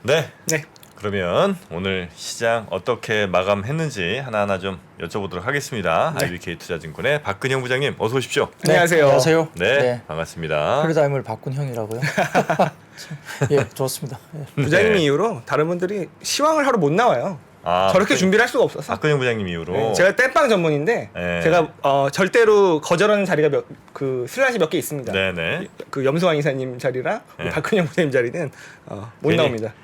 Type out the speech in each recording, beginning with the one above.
네. 네. 그러면 오늘 시장 어떻게 마감했는지 하나하나 좀 여쭤보도록 하겠습니다. 네. IBK 투자증권의 박근형 부장님 어서 오십시오. 네, 안녕하세요. 안녕하세요. 네, 반갑습니다. 패러다임을 바꾼 형이라고요? 예, 좋습니다. 예. 부장님 네. 이후로 다른 분들이 시황을 하러 못 나와요. 아, 저렇게 준비를 할 수가 없어서. 박근형 부장님 이후로 네, 제가 땜빵 전문인데 네. 제가 절대로 거절하는 자리가 슬롯이 몇 개 있습니다. 네네. 그 염소왕 이사님 자리랑 네. 박근영 부장님 자리는 못 괜히, 나옵니다.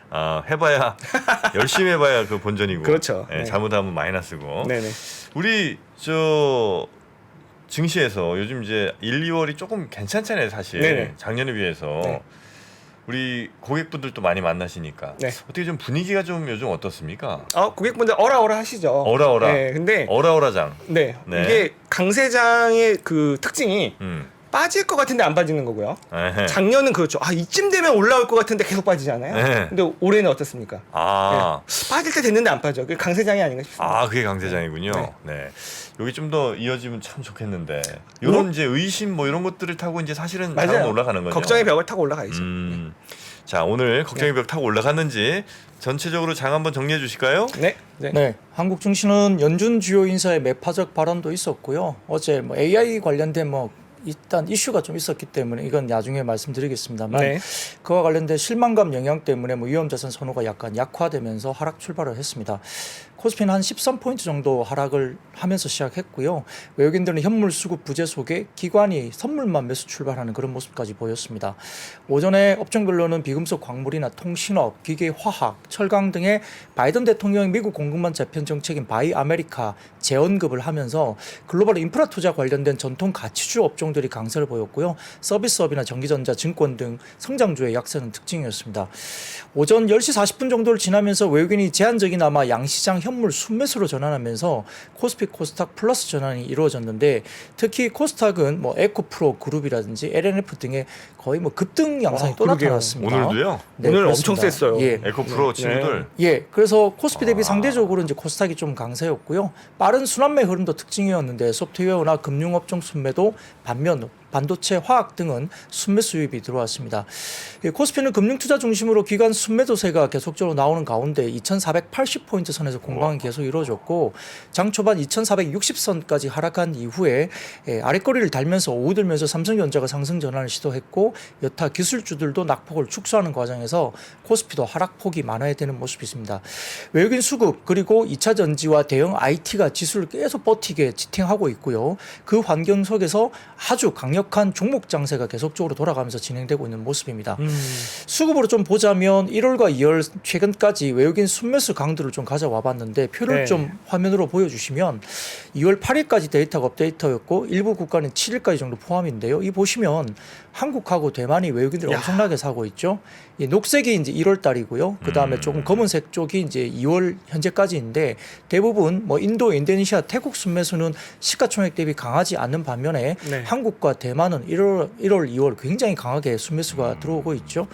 해봐야 열심히 해봐야 그 본전이고. 그렇죠. 네, 네. 잘못하면 마이너스고. 네네. 우리 저 증시에서 요즘 이제 1, 2월이 조금 괜찮잖아요, 사실. 네네. 작년에 비해서. 네. 우리 고객분들도 많이 만나시니까 네. 어떻게 좀 분위기가 좀 요즘 어떻습니까? 고객분들 어라어라 하시죠. 어라어라. 네, 근데 어라어라장. 네, 네. 이게 강세장의 그 특징이 음. 빠질 것 같은데 안 빠지는 거고요. 에헤. 작년은 그렇죠. 이쯤 되면 올라올 것 같은데 계속 빠지잖아요. 네. 근데 올해는 어떻습니까? 아. 빠질 때 됐는데 안 빠져. 그게 강세장이 아닌가 싶습니다. 그게 강세장이군요. 네. 네. 여기 좀 더 이어지면 참 좋겠는데. 이런 이제 의심 뭐 이런 것들을 타고 이제 사실은 장은 올라가는 거죠. 걱정의 벽을 타고 올라가야죠. 자, 오늘 걱정의 벽 타고 올라갔는지 전체적으로 장 한번 정리해 주실까요? 네. 네. 네, 한국 증시는 연준 주요 인사의 매파적 발언도 있었고요. 어제 뭐 AI 관련된 일단 이슈가 좀 있었기 때문에 이건 나중에 말씀드리겠습니다만 네. 그와 관련된 실망감 영향 때문에 위험자산 선호가 약간 약화되면서 하락 출발을 했습니다. 코스피는 한 13포인트 정도 하락을 하면서 시작했고요. 외국인들은 현물 수급 부재 속에 기관이 선물만 매수 출발하는 그런 모습까지 보였습니다. 오전에 업종별로는 비금속 광물이나 통신업, 기계, 화학, 철강 등의 바이든 대통령의 미국 공급망 재편 정책인 바이 아메리카 재언급을 하면서 글로벌 인프라 투자 관련된 전통 가치주 업종들이 강세를 보였고요. 서비스업이나 전기전자, 증권 등 성장주의 약세는 특징이었습니다. 오전 10시 40분 정도를 지나면서 외국인이 제한적이나마 양시장 현물 순매수로 전환하면서 코스피 코스닥 플러스 전환이 이루어졌는데 특히 코스닥은 에코프로 그룹이라든지 LNF 등의 거의 급등 양상이 또 그러게요. 나타났습니다. 오늘도요? 네, 오늘 그렇습니다. 엄청 셌어요. 예. 에코프로 친구들. 예, 그래서 코스피 대비 아. 상대적으로 이제 코스닥이 좀 강세였고요. 빠른 순환매 흐름도 특징이었는데 소프트웨어나 금융업종 순매도 반면 반도체, 화학 등은 순매 수입이 들어왔습니다. 코스피는 금융투자 중심으로 기관 순매도세가 계속적으로 나오는 가운데 2,480포인트 선에서 공방이 계속 이루어졌고 장 초반 2,460선까지 하락한 이후에 아랫거리를 달면서 오들면서 삼성전자가 상승 전환을 시도했고 여타 기술주들도 낙폭을 축소하는 과정에서 코스피도 하락폭이 많아야되는 모습이 있습니다. 외국인 수급 그리고 2차 전지와 대형 IT가 지수를 계속 버티게 지탱하고 있고요. 그 환경 속에서 아주 강력한 종목 장세가 계속적으로 돌아가면서 진행되고 있는 모습입니다. 수급으로 좀 보자면 1월과 2월 최근까지 외국인 순매수 강도를 좀 가져와 봤는데 표를 네. 좀 화면으로 보여주시면 2월 8일까지 데이터가 업데이트였고 일부 국가는 7일까지 정도 포함인데요. 이 보시면 한국하고 대만이 외국인들이 엄청나게 사고 있죠. 이 녹색이 이제 1월 달이고요. 그 다음에 조금 검은색 쪽이 이제 2월 현재까지인데 대부분 인도, 인도네시아, 태국 순매수는 시가총액 대비 강하지 않는 반면에 네. 한국과 대만은 1월, 2월 굉장히 강하게 순매수가 들어오고 있죠.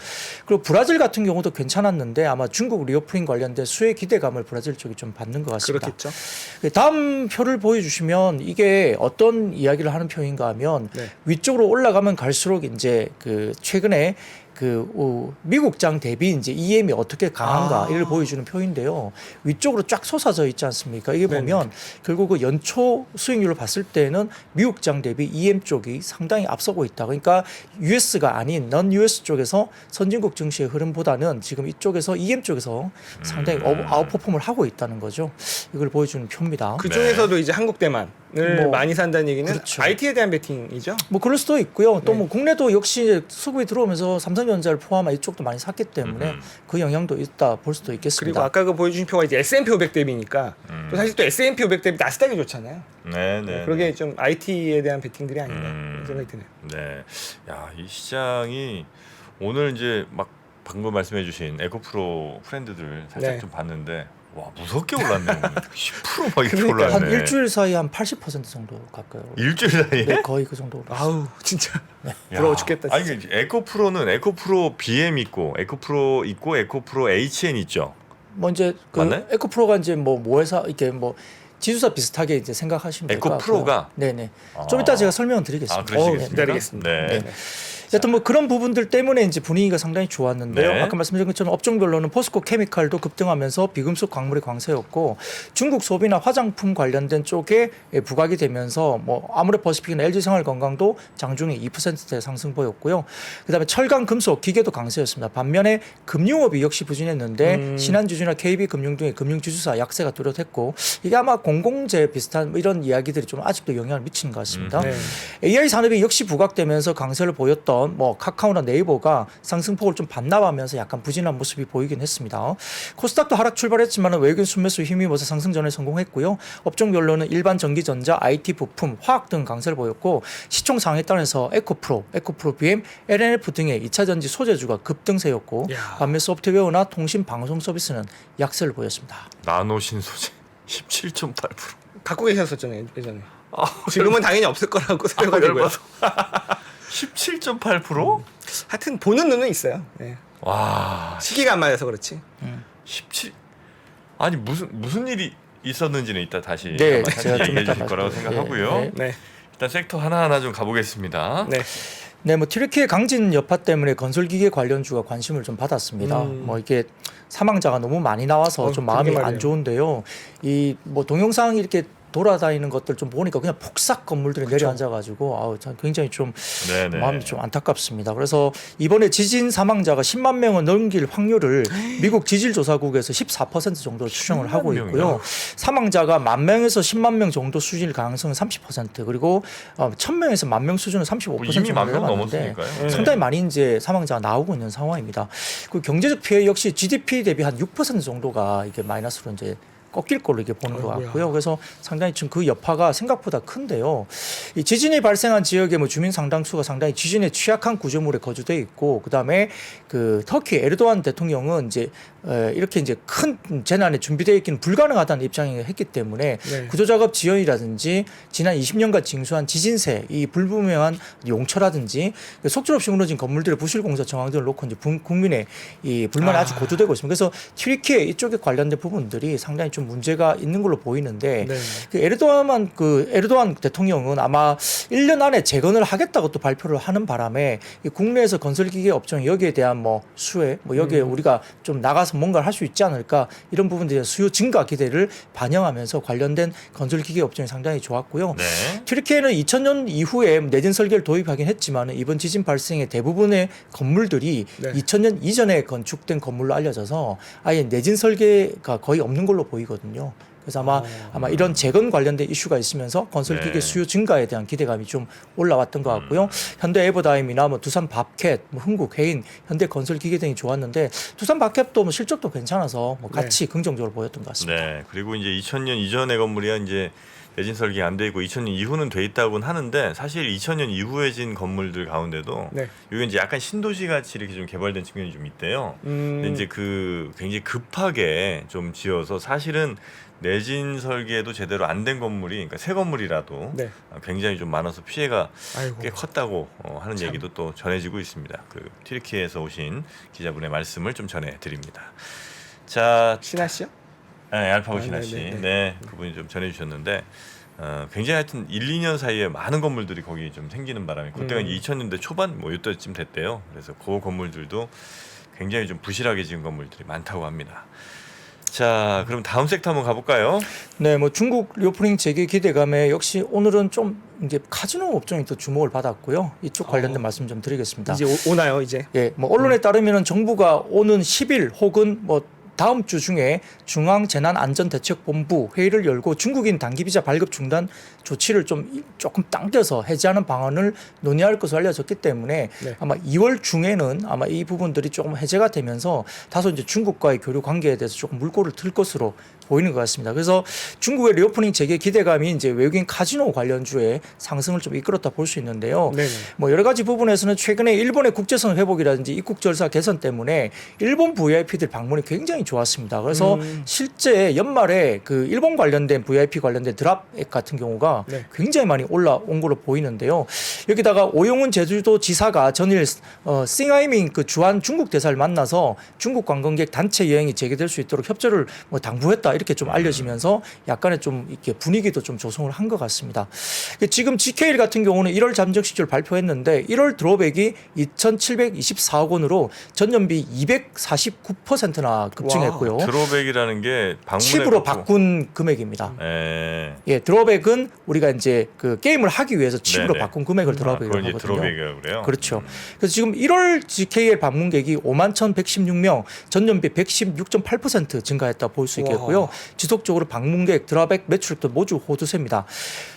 그리고 브라질 같은 경우도 괜찮았는데 아마 중국 리오프닝 관련된 수혜 기대감을 브라질 쪽이 좀 받는 것 같습니다. 그렇겠죠. 다음 표를 보여주시면 이게 어떤 이야기를 하는 표인가 하면 네. 위쪽으로 올라가면 갈수록 이제 최근에 미국장 대비 이제 EM이 어떻게 강한가 이를 보여주는 표인데요. 위쪽으로 쫙 솟아져 있지 않습니까? 이게 보면 결국 그 연초 수익률을 봤을 때는 미국장 대비 EM 쪽이 상당히 앞서고 있다. 그러니까 US가 아닌 넌 US 쪽에서 선진국 증시의 흐름보다는 지금 이쪽에서 EM 쪽에서 상당히 아웃퍼폼을 하고 있다는 거죠. 이걸 보여주는 표입니다. 그 중에서도 이제 한국 대만을 뭐, 많이 산다는 얘기는 그렇죠. IT에 대한 베팅이죠. 그럴 수도 있고요. 또 국내도 역시 수급이 들어오면서 삼성전자를 포함한 이쪽도 많이 샀기 때문에 그 영향도 있다 볼 수도 있겠습니다. 그리고 아까 그 보여주신 표가 이제 S&P 500 대비니까 또 사실 또 S&P 500 대비 나스닥이 좋잖아요. 네. 그러게 좀 IT에 대한 베팅들이 아닌가 이런 생각이 드네요. 네. 야, 이 시장이 오늘 이제 막 방금 말씀해 주신 에코프로 프렌드들 살짝 네. 좀 봤는데 와, 무섭게 올랐네. 10%막 이렇게 그러니까. 올랐네. 한 일주일 사이에 한 80% 정도 가까이. 일주일 사이에? 네, 거의 그 정도. 아우 진짜 야, 부러워 죽겠다. 아니 진짜. 에코프로는 에코프로 BM 있고 에코프로 있고 에코프로 HN 있죠. 이제 맞나요? 에코프로가 이제 뭐 회사 이렇게 지수사 비슷하게 이제 생각하시면 될 것 같고요. 에코프로가? 네네. 좀 이따 제가 설명을 드리겠습니다. 그러시겠습니까? 기다리겠습니다. 네. 네. 여튼 뭐 그런 부분들 때문에 이제 분위기가 상당히 좋았는데요. 네. 아까 말씀드린 것처럼 업종별로는 포스코 케미칼도 급등하면서 비금속 광물이 강세였고 중국 소비나 화장품 관련된 쪽에 부각이 되면서 뭐 아모레퍼시픽이나 LG생활건강도 장중에 2%대 상승 보였고요. 그다음에 철강, 금속, 기계도 강세였습니다. 반면에 금융업이 역시 부진했는데 신한지주나 KB금융 등의 금융지주사 약세가 뚜렷했고 이게 아마 공공재 비슷한 뭐 이런 이야기들이 좀 아직도 영향을 미치는 것 같습니다. 네. AI 산업이 역시 부각되면서 강세를 보였던 뭐 카카오나 네이버가 상승폭을 좀 반납하면서 약간 부진한 모습이 보이긴 했습니다. 코스닥도 하락 출발했지만 외국인 순매수 힘입어서 상승 전에 성공했고요. 업종별로는 일반 전기전자, IT 부품, 화학 등 강세를 보였고 시총 상에 따라서 에코프로 BM, LNF 등의 2차 전지 소재주가 급등세였고 야. 반면 소프트웨어나 통신 방송 서비스는 약세를 보였습니다. 나노신 소재 17.8%. 갖고 계셨었잖아요 예전에. 지금은 당연히 없을 거라고 생각하고요. 17.8%? 하여튼 보는 눈은 있어요. 네. 와, 시기가 안 맞아서 그렇지. 17. 아니 무슨 일이 있었는지는 이따 다시 네, 아마 제가 좀 얘기해 이따 주실 거라고 말씀드릴게요. 생각하고요. 네, 네. 일단 섹터 하나하나 좀 가보겠습니다. 네. 네, 뭐 튀르키예 강진 여파 때문에 건설기계 관련주가 관심을 좀 받았습니다. 뭐 이게 사망자가 너무 많이 나와서 좀 마음이 그러게 안 말이에요. 좋은데요. 이 뭐 동영상 이렇게 돌아다니는 것들 좀 보니까 그냥 폭삭 건물들이 내려앉아가지고 아우 참 굉장히 좀 네네. 마음이 좀 안타깝습니다. 그래서 이번에 지진 사망자가 10만 명을 넘길 확률을 미국 지질조사국에서 14% 정도로 추정을 하고 10만 있고요. 명이요? 사망자가 10,000명에서 10만 명 정도 수준일 가능성은 30% 그리고 1,000명에서 10,000명 수준은 35% 이미 정도 10,000명 남았는데 넘었으니까요. 상당히 많이 이제 사망자가 나오고 있는 상황입니다. 그 경제적 피해 역시 GDP 대비 한 6% 정도가 이게 마이너스로 이제 꺾일 걸로 이렇게 보는 것 아이고야. 같고요. 그래서 상당히 지금 그 여파가 생각보다 큰데요. 이 지진이 발생한 지역의 뭐 주민 상당수가 상당히 지진에 취약한 구조물에 거주돼 있고, 그 다음에 그 터키 에르도안 대통령은 이제 이렇게 이제 큰 재난에 준비되어 있기는 불가능하다는 입장을 했기 때문에 네. 구조작업 지연이라든지 지난 20년간 징수한 지진세, 이 불분명한 용처라든지 속절없이 무너진 건물들의 부실 공사 정황 등을 놓고 이제 국민의 이 불만이 아주 고조되고 있습니다. 그래서 튀르키예 이쪽에 관련된 부분들이 상당히 좀 문제가 있는 걸로 보이는데 네. 그 에르도안 대통령은 아마 1년 안에 재건을 하겠다고 또 발표를 하는 바람에 이 국내에서 건설기계 업종 여기에 대한 뭐 수혜, 뭐 여기에 우리가 좀 나가서 뭔가를 할 수 있지 않을까 이런 부분들의 수요 증가 기대를 반영하면서 관련된 건설기계 업종이 상당히 좋았고요. 네. 튀르키예는 2000년 이후에 내진 설계를 도입하긴 했지만 이번 지진 발생의 대부분의 건물들이 네. 2000년 이전에 건축된 건물로 알려져서 아예 내진 설계가 거의 없는 걸로 보이거든요. 그래서 아마 이런 재건 관련된 이슈가 있으면서 건설기계 네. 수요 증가에 대한 기대감이 좀 올라왔던 것 같고요. 현대 에버다임이나 뭐 두산 밥캣, 뭐 흥국 해인, 현대 건설기계 등이 좋았는데 두산 밥캣도 뭐 실적도 괜찮아서 뭐 같이 긍정적으로 보였던 것 같습니다. 네. 그리고 이제 2000년 이전의 건물이야 이제 내진 설계가 안 돼 있고 2000년 이후는 돼 있다고는 하는데 사실 2000년 이후에 진 건물들 가운데도 네. 이게 이제 약간 신도시 같이 이렇게 좀 개발된 측면이 좀 있대요. 근데 이제 그 굉장히 급하게 좀 지어서 사실은 내진 설계도 제대로 안 된 건물이 그러니까 새 건물이라도 네. 굉장히 좀 많아서 피해가 아이고. 꽤 컸다고 하는 참. 얘기도 또 전해지고 있습니다. 그 튀르키예에서 오신 기자분의 말씀을 좀 전해드립니다. 자, 신하 씨요? 네, 알파고 아, 신하 씨, 네네네. 네, 그분이 좀 전해주셨는데 굉장히 하여튼 1, 2년 사이에 많은 건물들이 거기 좀 생기는 바람에 그때가 이제 2000년대 초반 뭐 이때쯤 됐대요. 그래서 그 건물들도 굉장히 좀 부실하게 지은 건물들이 많다고 합니다. 자, 그럼 다음 섹터 한번 가볼까요? 네, 뭐 중국 리오프닝 재개 기대감에 역시 오늘은 좀 이제 카지노 업종이 또 주목을 받았고요. 이쪽 관련된 말씀 좀 드리겠습니다. 이제 오나요 이제? 예, 뭐 언론에 따르면은 정부가 오는 10일 혹은 뭐 다음 주 중에 중앙재난안전대책본부 회의를 열고 중국인 단기비자 발급 중단 조치를 조금 당겨서 해제하는 방안을 논의할 것으로 알려졌기 때문에 네. 아마 2월 중에는 아마 이 부분들이 조금 해제가 되면서 다소 이제 중국과의 교류 관계에 대해서 조금 물꼬를 틀 것으로 보이는 것 같습니다. 그래서 중국의 리오프닝 재개 기대감이 이제 외국인 카지노 관련주의 상승을 좀 이끌었다 볼 수 있는데요. 네네. 뭐 여러 가지 부분에서는 최근에 일본의 국제선 회복이라든지 입국 절차 개선 때문에 일본 VIP들 방문이 굉장히 굉장히 좋았습니다. 그래서 실제 연말에 그 일본 관련된 VIP 관련된 드랍액 같은 경우가 네. 굉장히 많이 올라온 걸로 보이는데요. 여기다가 오용훈 제주도지사가 전일 싱하이밍 그 주한 중국 대사를 만나서 중국 관광객 단체 여행이 재개될 수 있도록 협조를 뭐 당부했다 이렇게 좀 알려지면서 약간의 좀 이렇게 분위기도 좀 조성을 한 것 같습니다. 지금 GKL 같은 경우는 1월 잠적 실적을 발표했는데 1월 드롭액이 2,724억 원으로 전년비 249%나 급증했고요. 드롭백이라는 게 방문의 칩으로 바꾼 금액입니다. 예. 예, 드롭액은 우리가 이제 그 게임을 하기 위해서 칩으로 네네. 바꾼 금액을 드롭액이라고 그걸 이제 하거든요. 드롭백이라고 그래요. 그렇죠. 그래서 지금 1월 GKL 방문객이 51,116명, 전년비 116.8% 증가했다 볼 수 있겠고요. 와. 지속적으로 방문객, 드랍액, 매출액도 모두 호두세입니다.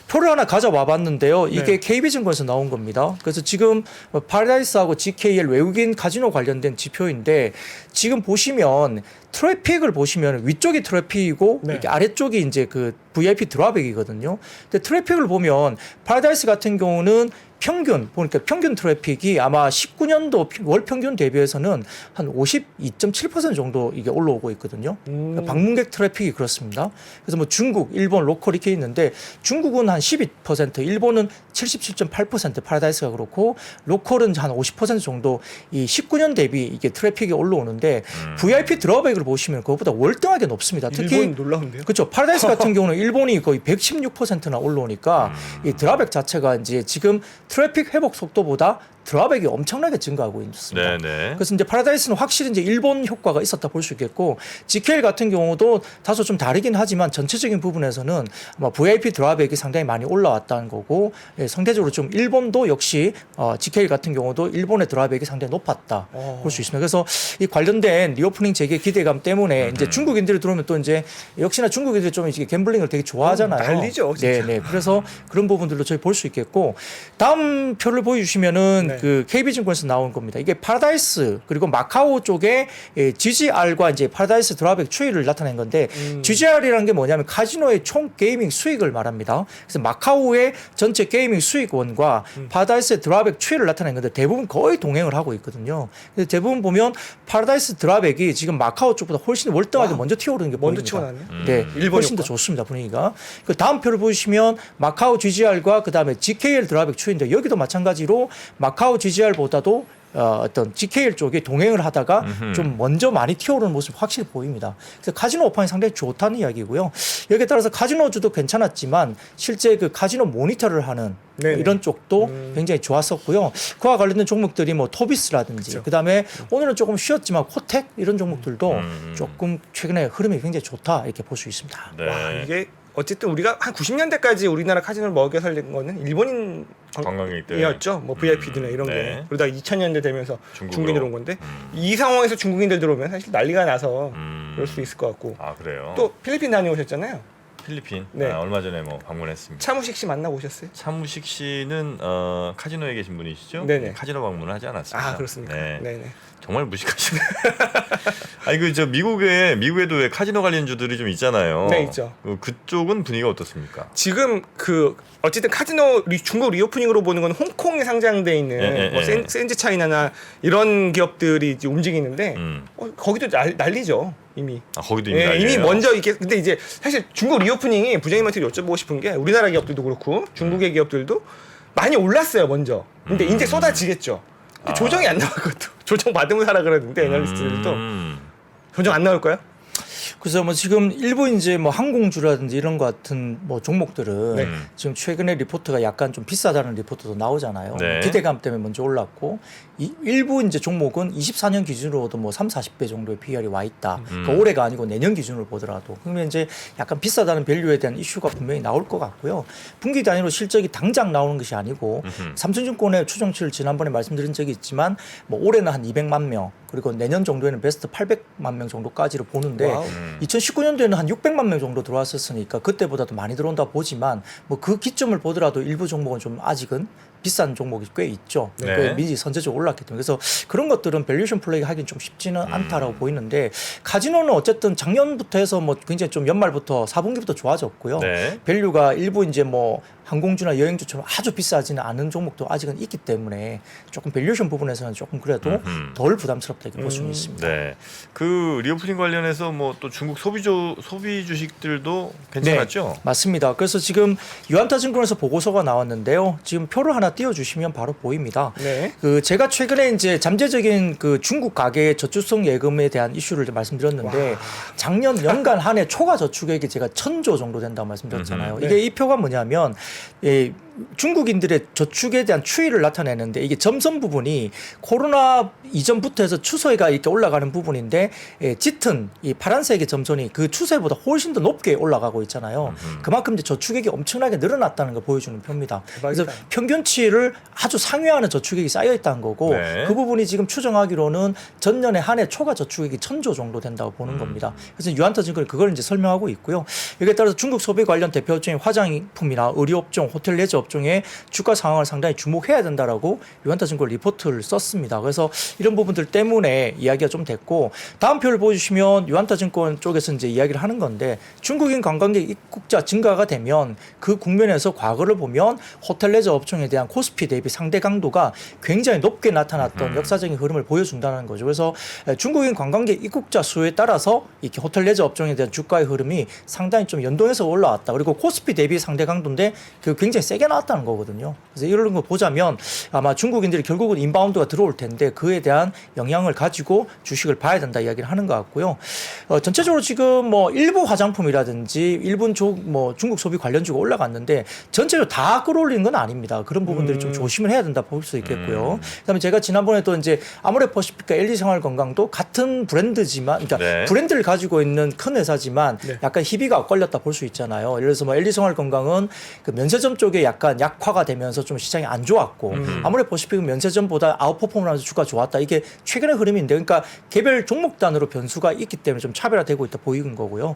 표를 하나 가져와 봤는데요. 이게 네. KB증권에서 나온 겁니다. 그래서 지금 파라다이스하고 GKL 외국인 카지노 관련된 지표인데 지금 보시면 트래픽을 보시면 위쪽이 트래픽이고 네. 이렇게 아래쪽이 이제 그 VIP 드랍액이거든요. 근데 트래픽을 보면 파라다이스 같은 경우는 평균 보니까 평균 트래픽이 아마 19년도 월 평균 대비해서는 한 52.7% 정도 이게 올라오고 있거든요. 그러니까 방문객 트래픽이 그렇습니다. 그래서 뭐 중국, 일본, 로컬 이렇게 있는데 중국은 한 12%, 일본은 77.8% 파라다이스가 그렇고 로컬은 한 50% 정도 이 19년 대비 이게 트래픽이 올라오는데 VIP 드랍액을 보시면 그것보다 월등하게 높습니다. 특히 일본 놀라운데요? 그렇죠. 파라다이스 같은 경우는 일본이 거의 116%나 올라오니까 이 드랍액 자체가 이제 지금 트래픽 회복 속도보다 드랍액이 엄청나게 증가하고 있습니다. 네네. 그래서 이제 파라다이스는 확실히 이제 일본 효과가 있었다 볼 수 있겠고 GKL 같은 경우도 다소 좀 다르긴 하지만 전체적인 부분에서는 아마 VIP 드랍액이 상당히 많이 올라왔다는 거고 예, 상대적으로 좀 일본도 역시 GKL 같은 경우도 일본의 드랍액이 상당히 높았다 볼 수 있습니다. 그래서 이 관련된 리오프닝 재개 기대감 때문에 이제 중국인들이 들어오면 또 이제 역시나 중국인들이 좀 이제 갬블링을 되게 좋아하잖아요. 난리죠, 진짜. 네네. 그래서 그런 부분들도 저희 볼 수 있겠고 다음 표를 보여주시면은 네. 그 KB증권에서 나온 겁니다. 이게 파라다이스 그리고 마카오 쪽에 GGR과 이제 파라다이스 드랍액 추이를 나타낸 건데 GGR이라는 게 뭐냐면 카지노의 총 게이밍 수익을 말합니다. 그래서 마카오의 전체 게이밍 수익원과 파라다이스의 드랍액 추이를 나타낸 건데 대부분 거의 동행을 하고 있거든요. 근데 대부분 보면 파라다이스 드랍액이 지금 마카오 쪽보다 훨씬 월등하게 와. 먼저 튀어오르는 게 먼저 보입니다. 튀어나왔네. 네, 일본 훨씬 더 효과. 좋습니다 분위기가. 그 다음 표를 보시면 마카오 GGR과 그 다음에 GKL 드랍액 추인데 여기도 마찬가지로 마카오 GGR보다도 어떤 GKL 쪽에 동행을 하다가 좀 먼저 많이 튀어오르는 모습이 확실히 보입니다. 그래서 카지노 오판이 상당히 좋다는 이야기고요. 여기에 따라서 카지노주도 괜찮았지만 실제 그 카지노 모니터를 하는 네네. 이런 쪽도 굉장히 좋았었고요. 그와 관련된 종목들이 뭐 토비스라든지 그다음에 오늘은 조금 쉬었지만 코텍 이런 종목들도 조금 최근에 흐름이 굉장히 좋다 이렇게 볼 수 있습니다. 네. 와, 이게 어쨌든 우리가 한 90년대까지 우리나라 카지노를 먹여 살린 거는 일본인 관광객들. 이었죠. 뭐 VIP들이나 이런 네. 게. 그러다가 2000년대 되면서 중국으로. 중국인들 온 건데 이 상황에서 중국인들 들어오면 사실 난리가 나서 그럴 수 있을 것 같고. 아 그래요. 또 필리핀 다녀오셨잖아요. 필리핀. 네. 얼마 전에 뭐 방문했습니다. 차무식 씨 만나고 오셨어요? 차무식 씨는 카지노에 계신 분이시죠? 네네. 카지노 방문을 하지 않았습니다. 아 그렇습니까? 네. 네네. 정말 무식하시네. 아니 그 저 미국에도 왜 카지노 관련주들이 좀 있잖아요. 네, 있죠. 그쪽은 분위기가 어떻습니까? 지금 그 어쨌든 카지노 중국 리오프닝으로 보는 건 홍콩에 상장돼 있는 예, 뭐 예. 센즈 차이나나 이런 기업들이 이제 움직이는데 음. 거기도 난리죠 이미. 아 거기도 이미 예, 난리예요? 이미 먼저 이게 근데 이제 사실 중국 리오프닝이 부장님한테 여쭤보고 싶은 게 우리나라 기업들도 그렇고 중국의 기업들도 많이 올랐어요 먼저. 근데 이제 쏟아지겠죠. 근데 조정이 안 나왔거든. 조정 받으면 사라 그러는데 애널리스트들도 조정 안 나올까요? 그래서 뭐 지금 일부 이제 뭐 항공주라든지 이런 것 같은 뭐 종목들은 네. 지금 최근에 리포트가 약간 좀 비싸다는 리포트도 나오잖아요. 네. 기대감 때문에 먼저 올랐고 일부 이제 종목은 24년 기준으로도 뭐 3, 40배 정도의 PR이 와 있다. 그러니까 올해가 아니고 내년 기준으로 보더라도 그러면 이제 약간 비싸다는 밸류에 대한 이슈가 분명히 나올 것 같고요. 분기 단위로 실적이 당장 나오는 것이 아니고 삼성증권의 추정치를 지난번에 말씀드린 적이 있지만 뭐 올해는 한 200만 명 그리고 내년 정도에는 베스트 800만 명 정도까지로 보는데 와우. 2019년도에는 한 600만 명 정도 들어왔었으니까 그때보다도 많이 들어온다 보지만 뭐 그 기점을 보더라도 일부 종목은 좀 아직은 비싼 종목이 꽤 있죠. 네. 꽤 미리 선제적으로 올랐기 때문에 그래서 그런 것들은 밸류에이션 플레이 하긴 좀 쉽지는 않다라고 보이는데 카지노는 어쨌든 작년부터 해서 뭐 굉장히 좀 연말부터 4분기부터 좋아졌고요. 네. 밸류가 일부 이제 뭐 항공주나 여행주처럼 아주 비싸지는 않은 종목도 아직은 있기 때문에 조금 밸류에이션 부분에서는 조금 그래도 덜 부담스럽다 이렇게 볼 수는 있습니다. 네. 그 리오프닝 관련해서 뭐 또 중국 소비 주식들도 괜찮았죠? 네, 맞습니다. 그래서 지금 유한타증권에서 보고서가 나왔는데요. 지금 표를 하나 띄워주시면 바로 보입니다. 네. 그 제가 최근에 이제 잠재적인 그 중국 가계 저축성 예금에 대한 이슈를 말씀드렸는데 작년 연간 한 해 초과 저축액이 제가 1,000조 정도 된다고 말씀드렸잖아요. 네. 이게 이 표가 뭐냐면 중국인들의 저축에 대한 추이를 나타내는데 이게 점선 부분이 코로나 이전부터 해서 추세가 이렇게 올라가는 부분인데 짙은 이 파란색의 점선이 그 추세보다 훨씬 더 높게 올라가고 있잖아요. 그만큼 이제 저축액이 엄청나게 늘어났다는 걸 보여주는 표입니다. 그래서 평균치를 아주 상회하는 저축액이 쌓여 있다는 거고 네. 그 부분이 지금 추정하기로는 전년에 한 해 초과 저축액이 1,000조 정도 된다고 보는 겁니다. 그래서 유한타증권이 그걸 이제 설명하고 있고요. 여기에 따라서 중국 소비 관련 대표 업종인 화장품이나 의료업종, 호텔 레저 업종의 주가 상황을 상당히 주목해야 된다라고 유한타증권 리포트를 썼습니다. 그래서 이런 부분들 때문에 이야기가 좀 됐고 다음 표를 보여주시면 유한타증권 쪽에서 이제 이야기를 하는 건데 중국인 관광객 입국자 증가가 되면 그 국면에서 과거를 보면 호텔 레저 업종에 대한 코스피 대비 상대 강도가 굉장히 높게 나타났던 역사적인 흐름을 보여준다는 거죠. 그래서 중국인 관광객 입국자 수에 따라서 이렇게 호텔 레저 업종에 대한 주가의 흐름이 상당히 좀 연동해서 올라왔다. 그리고 코스피 대비 상대 강도인데 그 굉장히 세게 나왔다는 거거든요. 그래서 이런 거 보자면 아마 중국인들이 결국은 인바운드가 들어올 텐데 그에 대한 영향을 가지고 주식을 봐야 된다 이야기를 하는 것 같고요. 전체적으로 지금 뭐 일부 화장품이라든지 일부 뭐 중국 소비 관련주가 올라갔는데 전체적으로 다 끌어올리는 건 아닙니다. 그런 부분들이 좀 조심을 해야 된다 볼 수 있겠고요. 그다음에 제가 지난번에도 이제 아모레퍼시픽과 LG생활건강도 같은 브랜드지만, 그러니까 네. 브랜드를 가지고 있는 큰 회사지만 네. 약간 희비가 엇갈렸다 볼 수 있잖아요. 예를 들어서 뭐 LG생활건강은 그 면세점 쪽에 약간 약화가 되면서 좀 시장이 안 좋았고 아모레퍼시픽은 면세점보다 아웃퍼폼하면서 주가 좋았다. 이게 최근의 흐름인데, 그러니까 개별 종목 단으로 변수가 있기 때문에 좀 차별화되고 있다 보이는 거고요.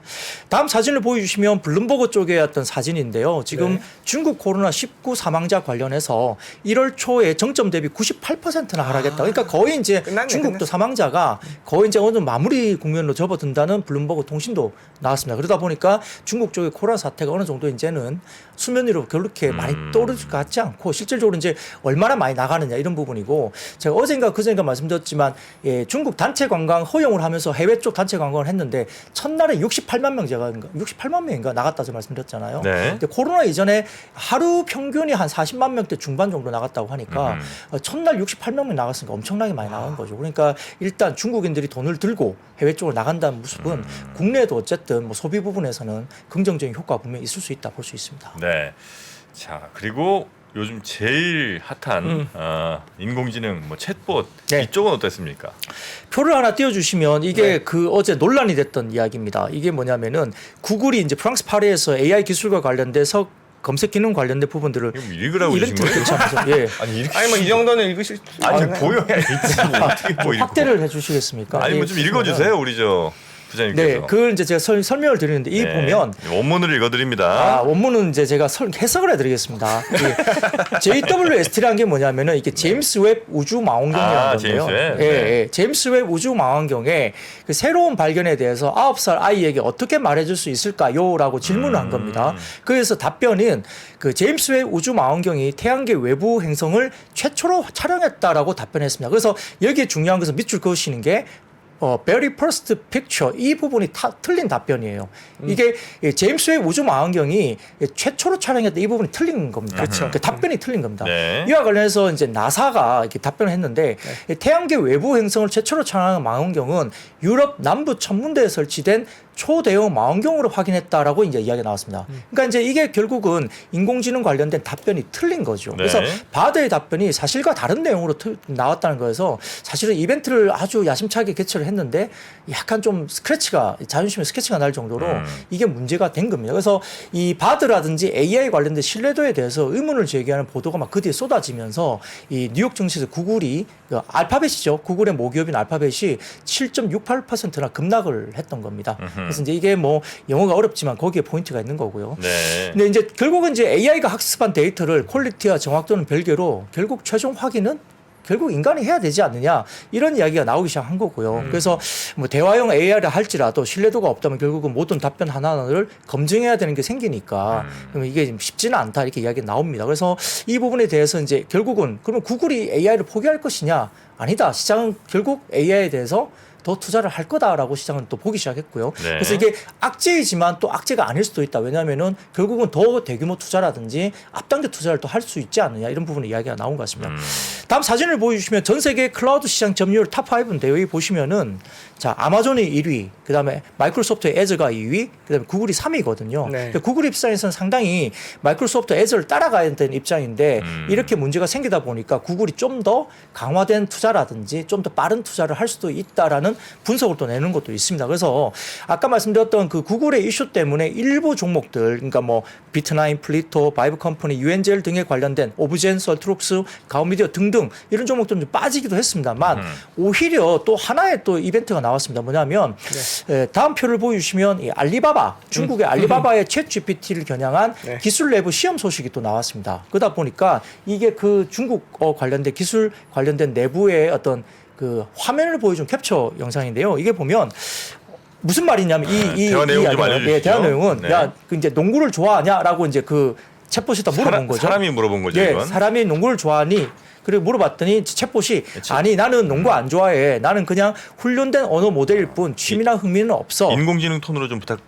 다음 사진을 보여주시면 블룸버그 쪽의 어떤 사진인데요. 지금 네. 중국 코로나19 사망자 관련해서 1월 초에 정점 대비 98%나 하락했다. 그러니까 거의 이제 끝났네, 중국도 끝났어. 사망자가 거의 이제 어느 정도 마무리 국면으로 접어든다는 블룸버그 통신도 나왔습니다. 그러다 보니까 중국 쪽의 코로나 사태가 어느 정도 이제는 수면 위로 그렇게 많이 떠오르지 것 같지 않고 실질적으로 이제 얼마나 많이 나가느냐 이런 부분이고, 제가 어젠가 그젠가 말씀드렸지만 중국 단체 관광 허용을 하면서 해외 쪽 단체 관광을 했는데 첫날에 68만 명인가 나갔다고 말씀드렸잖아요. 네. 근데 코로나 이전에 하루 평균이 한 40만 명대 중반 정도 나갔다고 하니까 첫날 68명 나갔으니까 엄청나게 많이 나간 거죠. 그러니까 일단 중국인들이 돈을 들고 해외 쪽으로 나간다는 모습은 국내에도 어쨌든 뭐 소비 부분에서는 긍정적인 효과가 분명히 있을 수 있다 볼 수 있습니다. 네. 자, 그리고 요즘 제일 핫한 인공지능 뭐 챗봇 네. 이쪽은 어땠습니까? 표를 하나 띄워주시면 이게 네. 그 어제 논란이 됐던 이야기입니다. 이게 뭐냐면은 구글이 이제 프랑스 파리에서 AI 기술과 관련돼서 검색 기능 관련된 부분들을 이거 뭐 읽으라고 주신 이벤트를 거예요? 개최하면서 예. 아니 이렇게 아니 뭐 이 정도는 읽으실 수 아니 있잖아요. 보여야 읽지 뭐 어떻게 뭐 읽고? 확대를 해주시겠습니까? 아니 뭐 예, 좀 읽어주세요 우리 저 부장님께서. 네, 그걸 이제 제가 설명을 드리는데 이 네. 보면 원문을 읽어드립니다. 원문은 이제 제가 해석을 해드리겠습니다. JWST라는 게 뭐냐면은 이게 제임스 웹 우주 망원경이라는 건데요. 제임스 웹. 예, 네. 예. 제임스 웹 우주 망원경의 그 새로운 발견에 대해서 9살 아이에게 어떻게 말해줄 수 있을까요?라고 질문을 한 겁니다. 그래서 답변은 그 제임스 웹 우주 망원경이 태양계 외부 행성을 최초로 촬영했다라고 답변했습니다. 그래서 여기에 중요한 것은 밑줄 그으시는 게 very first picture 이 부분이 틀린 답변이에요. 이게 제임스 웹 우주 망원경이 최초로 촬영했던 이 부분이 틀린 겁니다. 그렇죠. 그 답변이 틀린 겁니다. 네. 이와 관련해서 이제 나사가 이렇게 답변을 했는데 태양계 외부 행성을 최초로 촬영한 망원경은 유럽 남부 천문대에 설치된 초대형 망원경으로 확인했다라고 이제 이야기가 나왔습니다. 그러니까 이제 이게 결국은 인공지능 관련된 답변이 틀린 거죠. 네. 그래서 바드의 답변이 사실과 다른 내용으로 나왔다는 거여서 사실은 이벤트를 아주 야심차게 개최를 했는데 약간 좀 자존심에 스크래치가 날 정도로 이게 문제가 된 겁니다. 그래서 이 바드라든지 AI 관련된 신뢰도에 대해서 의문을 제기하는 보도가 막 그 뒤에 쏟아지면서 이 뉴욕 증시에서 구글이 그 알파벳이죠. 구글의 모기업인 알파벳이 7.68%나 급락을 했던 겁니다. 그래서 이제 이게 뭐 영어가 어렵지만 거기에 포인트가 있는 거고요. 네. 근데 이제 결국은 이제 AI가 학습한 데이터를 퀄리티와 정확도는 별개로 결국 최종 확인은 결국 인간이 해야 되지 않느냐 이런 이야기가 나오기 시작한 거고요. 그래서 뭐 대화형 AI를 할지라도 신뢰도가 없다면 결국은 모든 답변 하나하나를 검증해야 되는 게 생기니까 그러면 이게 좀 쉽지는 않다 이렇게 이야기가 나옵니다. 그래서 이 부분에 대해서 이제 결국은 그러면 구글이 AI를 포기할 것이냐 아니다. 시장은 결국 AI에 대해서 더 투자를 할 거다라고 시장은 또 보기 시작했고요. 네. 그래서 이게 악재이지만 또 악재가 아닐 수도 있다. 왜냐하면은 결국은 더 대규모 투자라든지 앞당겨 투자를 또 할 수 있지 않느냐 이런 부분의 이야기가 나온 것 같습니다. 다음 사진을 보여주시면 전 세계 클라우드 시장 점유율 탑5인데요. 여기 보시면은 자 아마존이 1위, 그다음에 마이크로소프트 애저가 2위, 그다음에 구글이 3위거든요. 네. 구글 입장에서는 상당히 마이크로소프트 애저를 따라가야 되는 입장인데 이렇게 문제가 생기다 보니까 구글이 좀 더 강화된 투자라든지 좀 더 빠른 투자를 할 수도 있다라는 분석을 또 내는 것도 있습니다. 그래서 아까 말씀드렸던 그 구글의 이슈 때문에 일부 종목들, 그러니까 뭐 비트나인, 플리토, 바이브 컴퍼니, 유엔젤 등에 관련된 오브젠, 설트록스, 가오미디어 등등 이런 종목들은 좀 빠지기도 했습니다만 오히려 또 하나의 또 이벤트가 나왔습니다. 뭐냐면 다음 표를 보여주시면 이 알리바바, 중국의 알리바바의 챗 GPT를 겨냥한 네. 기술 내부 시험 소식이 또 나왔습니다. 그러다 보니까 이게 그 중국 관련된 기술 관련된 내부의 어떤 그 화면을 보여준 캡처 영상인데요. 이게 보면 무슨 말이냐면 대화 내용 좀 알려주시죠. 대화 내용은 네. 야, 그 이제 농구를 좋아하냐라고 이제 그 챗봇이 물어본 거죠. 사람이 물어본 거죠, 예, 이건. 사람이 농구를 좋아하니 그리고 물어봤더니 챗봇이 아니 나는 농구 안 좋아해. 나는 그냥 훈련된 언어 모델일 뿐 취미나 흥미는 없어. 인공지능 톤으로 좀 부탁.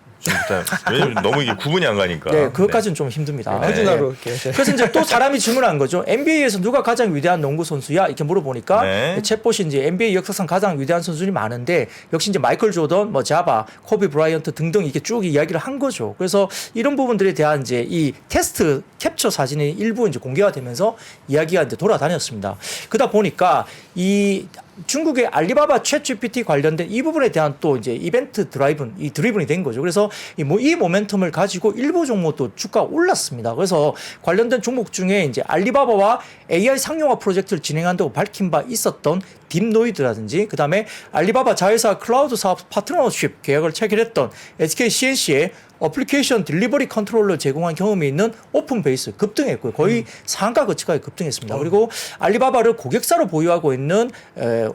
왜냐면 너무 이게 구분이 안 가니까. 네, 그것까지는 좀 힘듭니다. 네. 표준어로 네. 이렇게. 그래서 이제 또 사람이 질문한 거죠. NBA에서 누가 가장 위대한 농구 선수야? 이렇게 물어보니까 네. 챗봇이 이제 NBA 역사상 가장 위대한 선수들이 많은데 역시 이제 마이클 조던, 뭐 자바, 코비 브라이언트 등등 이렇게 쭉 이야기를 한 거죠. 그래서 이런 부분들에 대한 이제 이 테스트 캡처 사진이 일부 이제 공개가 되면서 이야기가 이제 돌아다녔습니다. 그러다 보니까 이 중국의 알리바바 챗 GPT 관련된 이 부분에 대한 또 이제 이벤트 드리븐이 된 거죠. 그래서 이 모멘텀을 가지고 일부 종목도 주가가 올랐습니다. 그래서 관련된 종목 중에 이제 알리바바와 AI 상용화 프로젝트를 진행한다고 밝힌 바 있었던 딥노이드라든지 그다음에 알리바바 자회사 클라우드 사업 파트너십 계약을 체결했던 SK CNC의 어플리케이션 딜리버리 컨트롤러 제공한 경험이 있는 오픈베이스 급등했고요. 거의 상가 거치까지 급등했습니다. 그리고 알리바바를 고객사로 보유하고 있는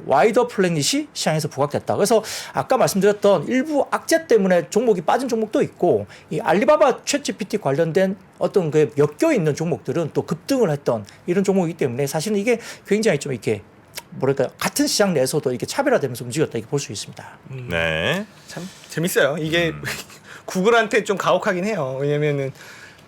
와이더 플래닛이 시장에서 부각됐다. 그래서 아까 말씀드렸던 일부 악재 때문에 종목이 빠진 종목도 있고 이 알리바바 챗 GPT 관련된 어떤 그 엮여 있는 종목들은 또 급등을 했던 이런 종목이기 때문에 사실은 이게 굉장히 좀 이렇게 뭐랄까 같은 시장 내에서도 이렇게 차별화되면서 움직였다 이렇게 볼 수 있습니다. 네. 참 재밌어요. 이게 구글한테 좀 가혹하긴 해요. 왜냐면은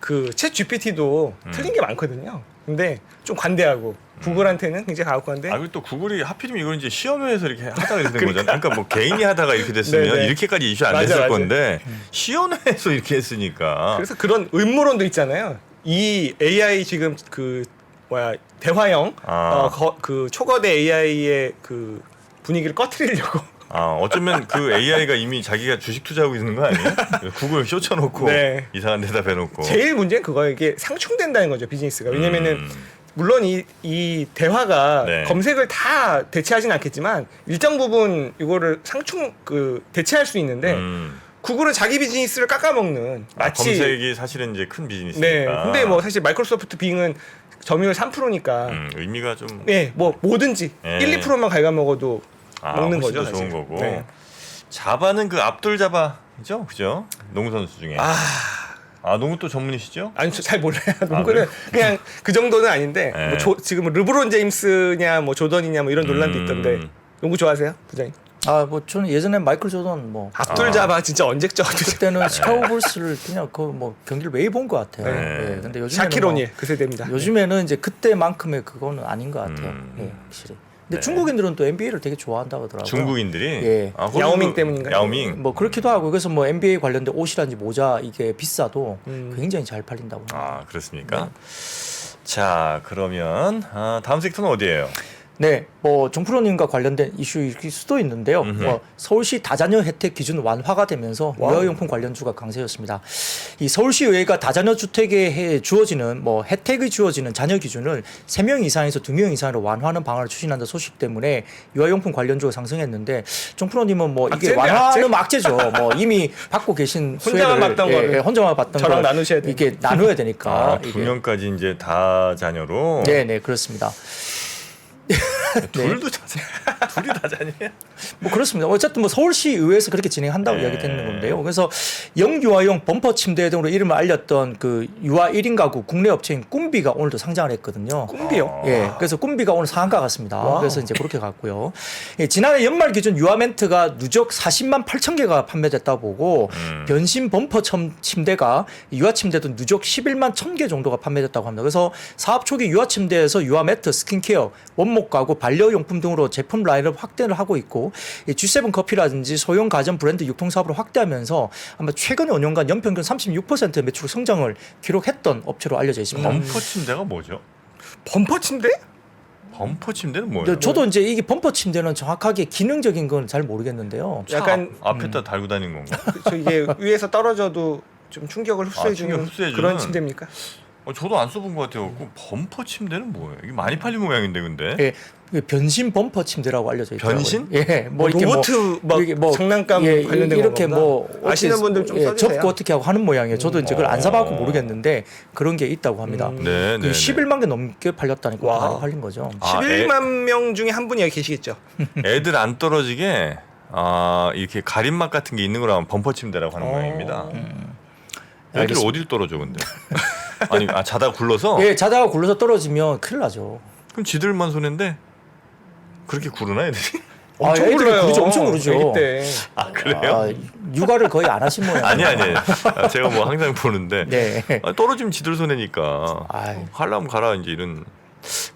그 챗 GPT도 틀린 게 많거든요. 근데 좀 관대하고 구글한테는 굉장히 가혹한데. 아, 그리고 또 구글이 하필이면 이걸 이제 시험회에서 이렇게 하다가 이렇게 된 거잖아요. 그러니까 뭐 개인이 하다가 이렇게 됐으면 네네. 이렇게까지 이슈 안 맞아, 됐을 맞아. 건데 시험회에서 이렇게 했으니까. 그래서 그런 음모론도 있잖아요. 이 AI 지금 그 뭐야 대화형 그 초거대 AI의 그 분위기를 꺼트리려고. 어쩌면 그 AI가 이미 자기가 주식 투자하고 있는 거 아니에요? 구글 쇼쳐놓고 네. 이상한 데다 대놓고. 제일 문제는 그거예요. 이게 상충된다는 거죠 비즈니스가. 왜냐면은 물론 이 대화가 네. 검색을 다 대체하진 않겠지만 일정 부분 이거를 대체할 수 있는데 구글은 자기 비즈니스를 깎아먹는 마치 검색이 사실은 이제 큰 비즈니스니까. 네. 근데 뭐 사실 마이크로소프트 빙은 점유율 3%니까 의미가 좀 네, 뭐 뭐든지 네. 1, 2%만 갉아먹어도 먹는 훨씬 거죠. 더 좋은 사실. 거고. 네. 자바는 그 압돌 자바죠, 그죠? 농구 선수 중에. 농구 또 전문이시죠? 아니 잘 몰라요. 농구는 그냥 그 정도는 아닌데 네. 뭐 지금 르브론 제임스냐 뭐 조던이냐 뭐 이런 논란도 있던데 농구 좋아하세요, 부장님? 뭐 저는 예전에 마이클 조던 뭐 압둘 자바 진짜 언제적 그때는 시카고 불스를 그냥 그 뭐 경기를 매일 본 것 같아요. 네. 예, 근데 요즘에는 샤키로니 그 세대입니다. 요즘에는 이제 그때만큼의 그거는 아닌 것 같아요. 예, 확실히. 근데 네. 중국인들은 또 NBA를 되게 좋아한다고 하더라고요. 중국인들이 예. 거기도 야오밍 때문인가요? 야오밍. 뭐 그렇기도 하고 그래서 뭐 NBA 관련된 옷이라든지 모자 이게 비싸도 굉장히 잘 팔린다고. 그렇습니까? 자, 그러면 다음 섹터는 어디예요? 네, 뭐 정프로님과 관련된 이슈일 수도 있는데요. 뭐 서울시 다자녀 혜택 기준 완화가 되면서 유아용품 관련주가 강세였습니다. 이 서울시의회가 다자녀 주택에 주어지는 뭐 혜택이 주어지는 자녀 기준을 3명 이상에서 2명 이상으로 완화하는 방안을 추진한다 소식 때문에 유아용품 관련주가 상승했는데 정프로님은 뭐 이게 악재인데, 완화는 악재죠. 뭐 이미 받고 계신 혼자만 받던 거를 혼자만 받던 저랑 걸 나누셔야 돼요. 이게 나눠야 되니까. 아, 2명까지 이제 다 자녀로. 네, 네, 그렇습니다. 둘도 자녀. 둘이 다 자녀야. 뭐 그렇습니다. 어쨌든 뭐 서울시 의회에서 그렇게 진행한다고 네. 이야기되는 건데요. 그래서 영유아용 범퍼 침대 등으로 이름을 알렸던 그 유아 1인 가구 국내 업체인 꿈비가 오늘도 상장을 했거든요. 꿈비요? 예, 그래서 꿈비가 오늘 상한가 같습니다. 와우. 그래서 이제 그렇게 갔고요. 예, 지난해 연말 기준 유아 멘트가 누적 40만 8천 개가 판매됐다고 보고 변신 범퍼 침대가 유아 침대도 누적 11만 1천 개 정도가 판매됐다고 합니다. 그래서 사업 초기 유아 침대에서 유아 매트, 스킨케어, 원목 가구, 반려용품 등으로 제품 라인업 확대를 하고 있고 이 G7 커피라든지 소형 가전 브랜드 유통 사업을 확대하면서 아마 최근 5년간 연평균 36%의 매출 성장을 기록했던 업체로 알려져 있습니다. 범퍼 침대가 뭐죠? 범퍼 침대? 범퍼 침대는 뭐예요? 근데 저도 이제 이게 범퍼 침대는 정확하게 기능적인 건 잘 모르겠는데요. 차 약간 앞에다 달고 다니는 건가? 저 이게 위에서 떨어져도 좀 충격을 흡수해주는 충격 흡수해주는? 그런 침대입니까? 저도 안 써본 것 같아요. 그 범퍼 침대는 뭐예요? 이게 많이 팔린 모양인데 근데. 예, 이게 변신 범퍼 침대라고 알려져 있더라고요. 변신? 예, 뭐 이렇게 로봇 막 이게 장난감 관련된 이렇게 건가? 뭐 아시는 어떻게, 분들 좀 써주세요. 접고 어떻게 하고 하는 모양이에요. 저도 이제 그걸 안 사봐서 모르겠는데 그런 게 있다고 합니다. 네, 네. 11만 개 넘게 팔렸다니까 와. 많이 팔린 거죠. 아, 11만 명 중에 한 분이 여기 계시겠죠. 애들 안 떨어지게 이렇게 가림막 같은 게 있는 거라면 범퍼 침대라고 하는 모양입니다. 애들 알겠습니다. 어딜 떨어져 근데? 아니 자다가 굴러서? 예, 자다가 굴러서 떨어지면 큰일 나죠. 그럼 지들만 손해인데 그렇게 구르나 애들이? 엄청 애들이 굴러요. 구르죠. 엄청 구르죠. 애기 때. 아 그래요? 아, 육아를 거의 안 하신 모양. 아니 제가 뭐 항상 보는데 네. 떨어지면 지들 손해니까 아이. 하려면 가라 이제 이런.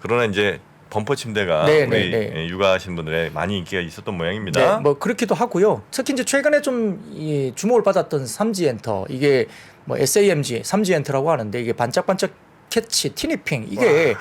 그러나 이제 범퍼 침대가 네, 우리 네. 육아하신 분들의 많이 인기가 있었던 모양입니다. 네, 뭐 그렇기도 하고요. 특히 이제 최근에 좀 이 주목을 받았던 삼지엔터 이게 뭐 SAMG 삼지엔터라고 하는데 이게 반짝반짝 캐치 티니핑 이게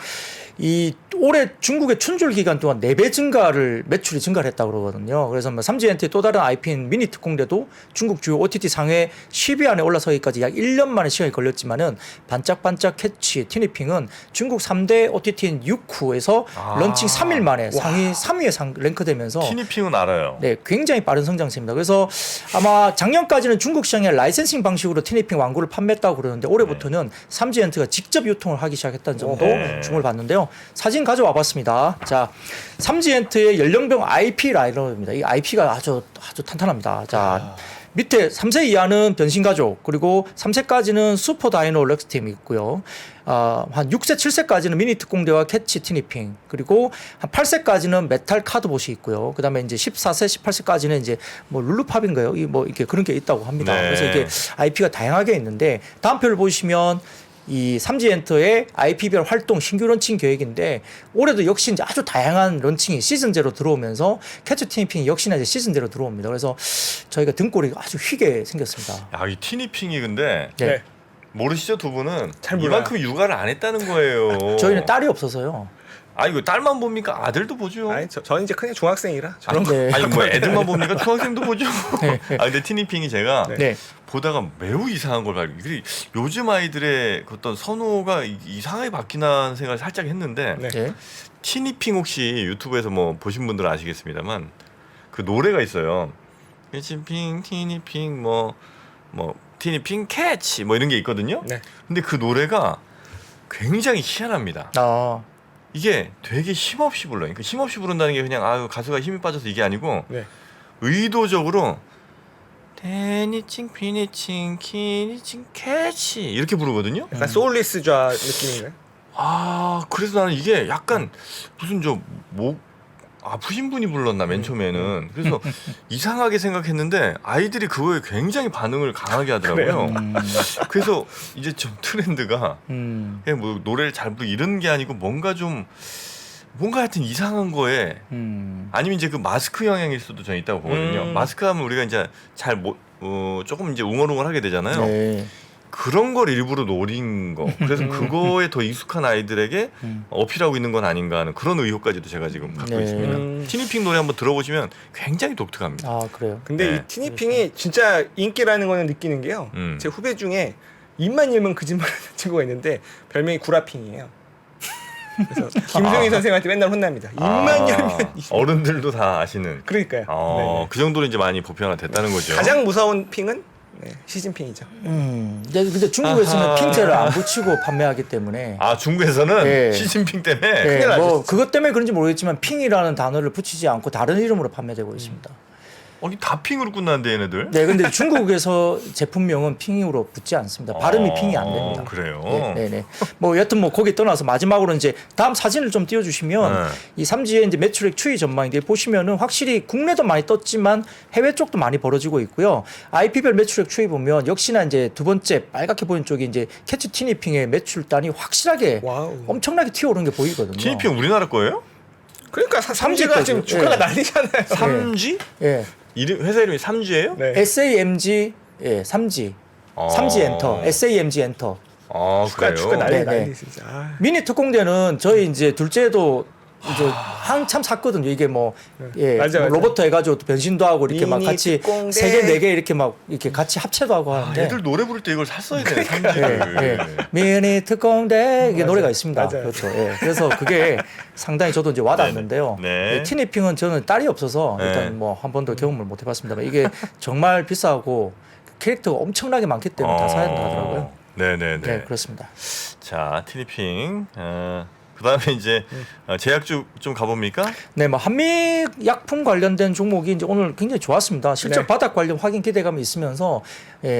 이 올해 중국의 춘줄 기간 동안 4배 증가를 매출이 증가를 했다고 그러거든요. 그래서 뭐 삼지엔터의 또 다른 IP인 미니 특공대도 중국 주요 OTT 상회 10위 안에 올라서기까지 약 1년 만에 시간이 걸렸지만은 반짝반짝 캐치 티니핑은 중국 3대 OTT인 유쿠에서 런칭 3일 만에 상위 3위에 랭크되면서 티니핑은 알아요. 네, 굉장히 빠른 성장세입니다. 그래서 아마 작년까지는 중국 시장에 라이센싱 방식으로 티니핑 완구를 판매했다고 그러는데 올해부터는 삼지엔트가 직접 유통을 하기 시작했다는 점도 네. 주목을 받는데요. 사진 가져와 봤습니다. 자, 삼지엔트의 연령별 IP 라인업입니다. 이 IP가 아주 탄탄합니다. 자, 밑에 3세 이하는 변신가족, 그리고 3세까지는 슈퍼 다이노 렉스팀이 있고요. 한 6세, 7세까지는 미니 특공대와 캐치 티니핑, 그리고 한 8세까지는 메탈 카드봇이 있고요. 그다음에 이제 14세, 18세까지는 이제 뭐 룰루팝인가요? 뭐 이렇게 그런 게 있다고 합니다. 네. 그래서 이게 IP가 다양하게 있는데 다음 표를 보시면 이 삼지엔터의 IP별 활동 신규 런칭 계획인데 올해도 역시 이제 아주 다양한 런칭이 시즌제로 들어오면서 캐치 티니핑이 역시나 이제 시즌제로 들어옵니다. 그래서 저희가 등골이 아주 휘게 생겼습니다. 이 티니핑이 근데 네. 네. 모르시죠 두 분은 잘 몰라요. 이만큼 육아를 안 했다는 거예요. 저희는 딸이 없어서요. 이거 딸만 봅니까? 아들도 보죠. 아니 저는 이제 그냥 중학생이라 저런 거. 네. 아니 뭐 애들만 봅니까? 중학생도 보죠. 네. 근데 티니핑이 제가 네. 보다가 매우 이상한 걸 발견. 요즘 아이들의 어떤 선호가 이상하게 바뀌나 생각을 살짝 했는데 네. 네. 티니핑 혹시 유튜브에서 뭐 보신 분들은 아시겠습니다만 그 노래가 있어요. 티니핑 티니핑 뭐 티니핑 캐치 뭐 이런 게 있거든요. 네. 근데 그 노래가 굉장히 희한합니다. 이게 되게 힘없이 불러요. 그러니까 힘없이 부른다는 게 그냥 가수가 힘이 빠져서 이게 아니고 네. 의도적으로 테니칭 피니칭 키니칭 캐치 이렇게 부르거든요. 약간 소울리스좌 느낌인가요? 그래서 나는 이게 약간 무슨 목 아프신 분이 불렀나 맨 처음에는. 그래서 이상하게 생각했는데 아이들이 그거에 굉장히 반응을 강하게 하더라고요. 그래서 이제 좀 트렌드가 그냥 뭐 노래를 잘 부르고 이런 게 아니고 뭔가 하여튼 이상한 거에 아니면 이제 그 마스크 영향일 수도 저는 있다고 보거든요. 마스크 하면 우리가 이제 조금 이제 웅얼웅얼하게 되잖아요. 네. 그런 걸 일부러 노린 거. 그래서 그거에 더 익숙한 아이들에게 어필하고 있는 건 아닌가 하는 그런 의혹까지도 제가 지금 갖고 네. 있습니다. 티니핑 노래 한번 들어보시면 굉장히 독특합니다. 아 그래요. 근데 네. 이 티니핑이 진짜 인기라는 거는 느끼는 게요. 제 후배 중에 입만 열면 거짓말하는 친구가 있는데 별명이 구라핑이에요. 그래서 김승희 선생한테 맨날 혼납니다. 입만 열면 어른들도 다 아시는. 그러니까요. 네. 그 정도로 이제 많이 보편화됐다는 거죠. 가장 무서운 핑은 시진핑이죠. 근데 중국에서는 아하. 핑자를 안 붙이고 판매하기 때문에 중국에서는 네. 시진핑 때문에 예, 큰일 나죠, 뭐 진짜. 그것 때문에 그런지 모르겠지만 핑이라는 단어를 붙이지 않고 다른 이름으로 판매되고 있습니다. 다 핑으로 끝나는데 얘네들. 네, 근데 중국에서 제품명은 핑으로 붙지 않습니다. 발음이 핑이 안 됩니다. 그래요. 네. 뭐 여튼 뭐 거기 떠나서 마지막으로 이제 다음 사진을 좀 띄워주시면 이 3G의 이제 매출액 추이 전망인데 보시면은 확실히 국내도 많이 떴지만 해외 쪽도 많이 벌어지고 있고요. IP별 매출액 추이 보면 역시나 이제 두 번째 빨갛게 보이는 쪽이 이제 캐치 티니핑의 매출 단이 확실하게 와우. 엄청나게 튀어오른 게 보이거든요. 티니핑 우리나라 거예요? 그러니까 3G가 지금 주가가 난리잖아요. 3G? 예, 회사 이름이 3G예요? 네. SAMG, 예, 3G, 3G 엔터, SAMG 엔터. 그래요. 주가 난리 네, 난리 네. 진짜. 미니 특공대는 저희 이제 둘째도 이제 한참 샀거든요. 이게 뭐, 예, 맞아, 뭐 맞아. 로봇 해가지고 또 변신도 하고 이렇게 막 미니 같이 특공대. 3개, 4개 이렇게 막 이렇게 같이 합체도 하고 하는데. 애들 노래 부를 때 이걸 샀어야 돼. 예, 3G를. 예. 미니 특공대 이게 맞아. 노래가 있습니다. 맞아요. 그렇죠. 예. 그래서 그게 상당히 저도 이제 와닿는데요. 네. 예, 티니핑은 저는 딸이 없어서 네. 일단 뭐 한 번도 경험을 못 해봤습니다만 이게 정말 비싸고 캐릭터가 엄청나게 많기 때문에 다 사야 된다 하더라고요. 네네네. 네, 그렇습니다. 자, 티니핑. 그다음에 이제 제약주 좀 가봅니까? 네, 뭐 한미 약품 관련된 종목이 이제 오늘 굉장히 좋았습니다. 실적 네. 바닥 관련 확인 기대감이 있으면서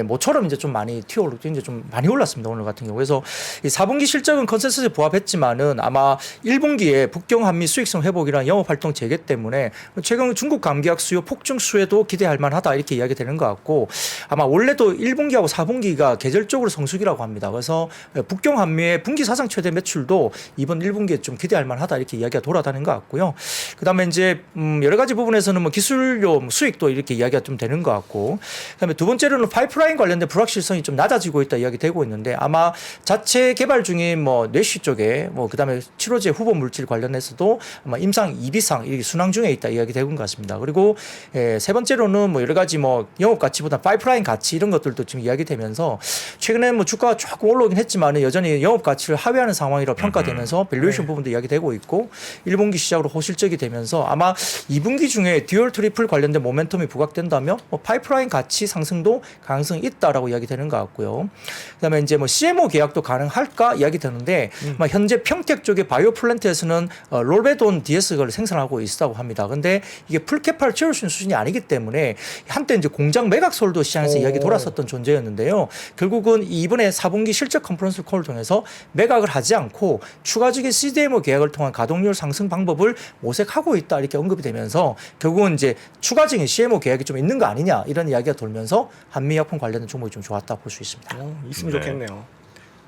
모처럼 이제 좀 많이 튀어오르고 이제 좀 많이 올랐습니다. 오늘 같은 경우. 그래서 이 4분기 실적은 컨센서스에 부합했지만은 아마 1분기에 북경 한미 수익성 회복이랑 영업 활동 재개 때문에 최근 중국 감기약 수요 폭증 수에도 기대할 만하다 이렇게 이야기되는 것 같고 아마 원래도 1분기하고 4분기가 계절적으로 성수기라고 합니다. 그래서 북경 한미의 분기 사상 최대 매출도 이번 1분기에 좀 기대할 만하다 이렇게 이야기가 돌아다니는 것 같고요. 그다음에 이제 여러 가지 부분에서는 뭐 기술료 수익도 이렇게 이야기가 좀 되는 것 같고 그다음에 두 번째로는 파이프라인 관련된 불확실성이 좀 낮아지고 있다 이야기되고 있는데 아마 자체 개발 중인 뭐 뇌시 쪽에 뭐 그다음에 치료제 후보 물질 관련해서도 아마 임상 2비상 이게 순항 중에 있다 이야기되고 있는 것 같습니다. 그리고 세 번째로는 뭐 여러 가지 뭐 영업 가치보다 파이프라인 가치 이런 것들도 지금 이야기되면서 최근에 뭐 주가가 조금 올라오긴 했지만 여전히 영업 가치를 하회하는 상황이라고 평가되면서 밸류에이션 부분도 이야기되고 있고 1분기 시작으로 호실적이 되면서 아마 2분기 중에 듀얼 트리플 관련된 모멘텀이 부각된다면 뭐 파이프라인 가치 상승도 가능성이 있다라고 이야기되는 것 같고요. 그다음에 이제 뭐 CMO 계약도 가능할까 이야기되는데 현재 평택 쪽의 바이오 플랜트에서는 롤베돈 DS를 생산하고 있다고 합니다. 근데 이게 풀캐파를 채울 수 있는 수준이 아니기 때문에 한때 이제 공장 매각설도 시장에서 이야기 돌았었던 존재였는데요. 결국은 이번에 4분기 실적 컨퍼런스 콜을 통해서 매각을 하지 않고 추가적인 CDMO 계약을 통한 가동률 상승 방법을 모색하고 있다 이렇게 언급이 되면서 결국은 이제 추가적인 CMO 계약이 좀 있는 거 아니냐 이런 이야기가 돌면서 한미약품 관련된 종목이 좀 좋았다 볼 수 있습니다. 있으면 네. 좋겠네요.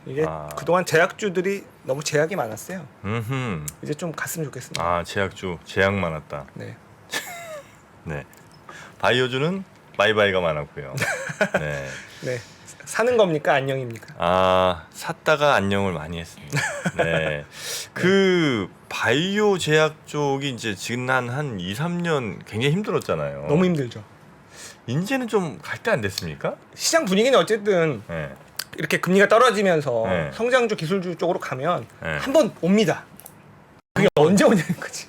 이게 그동안 제약주들이 너무 제약이 많았어요. 이제 좀 갔으면 좋겠습니다. 제약주 제약 많았다. 네. 네. 바이오주는 바이바이가 많았고요. 네. 네. 사는 겁니까 안녕입니까? 샀다가 안녕을 많이 했습니다. 네. 그 바이오 제약 쪽이 이제 지난 한 2, 3년 굉장히 힘들었잖아요. 너무 힘들죠. 이제는 좀 갈 때 안 됐습니까? 시장 분위기는 어쨌든 네. 이렇게 금리가 떨어지면서 네. 성장주 기술주 쪽으로 가면 네. 한번 옵니다. 그게 언제 오냐는 거지.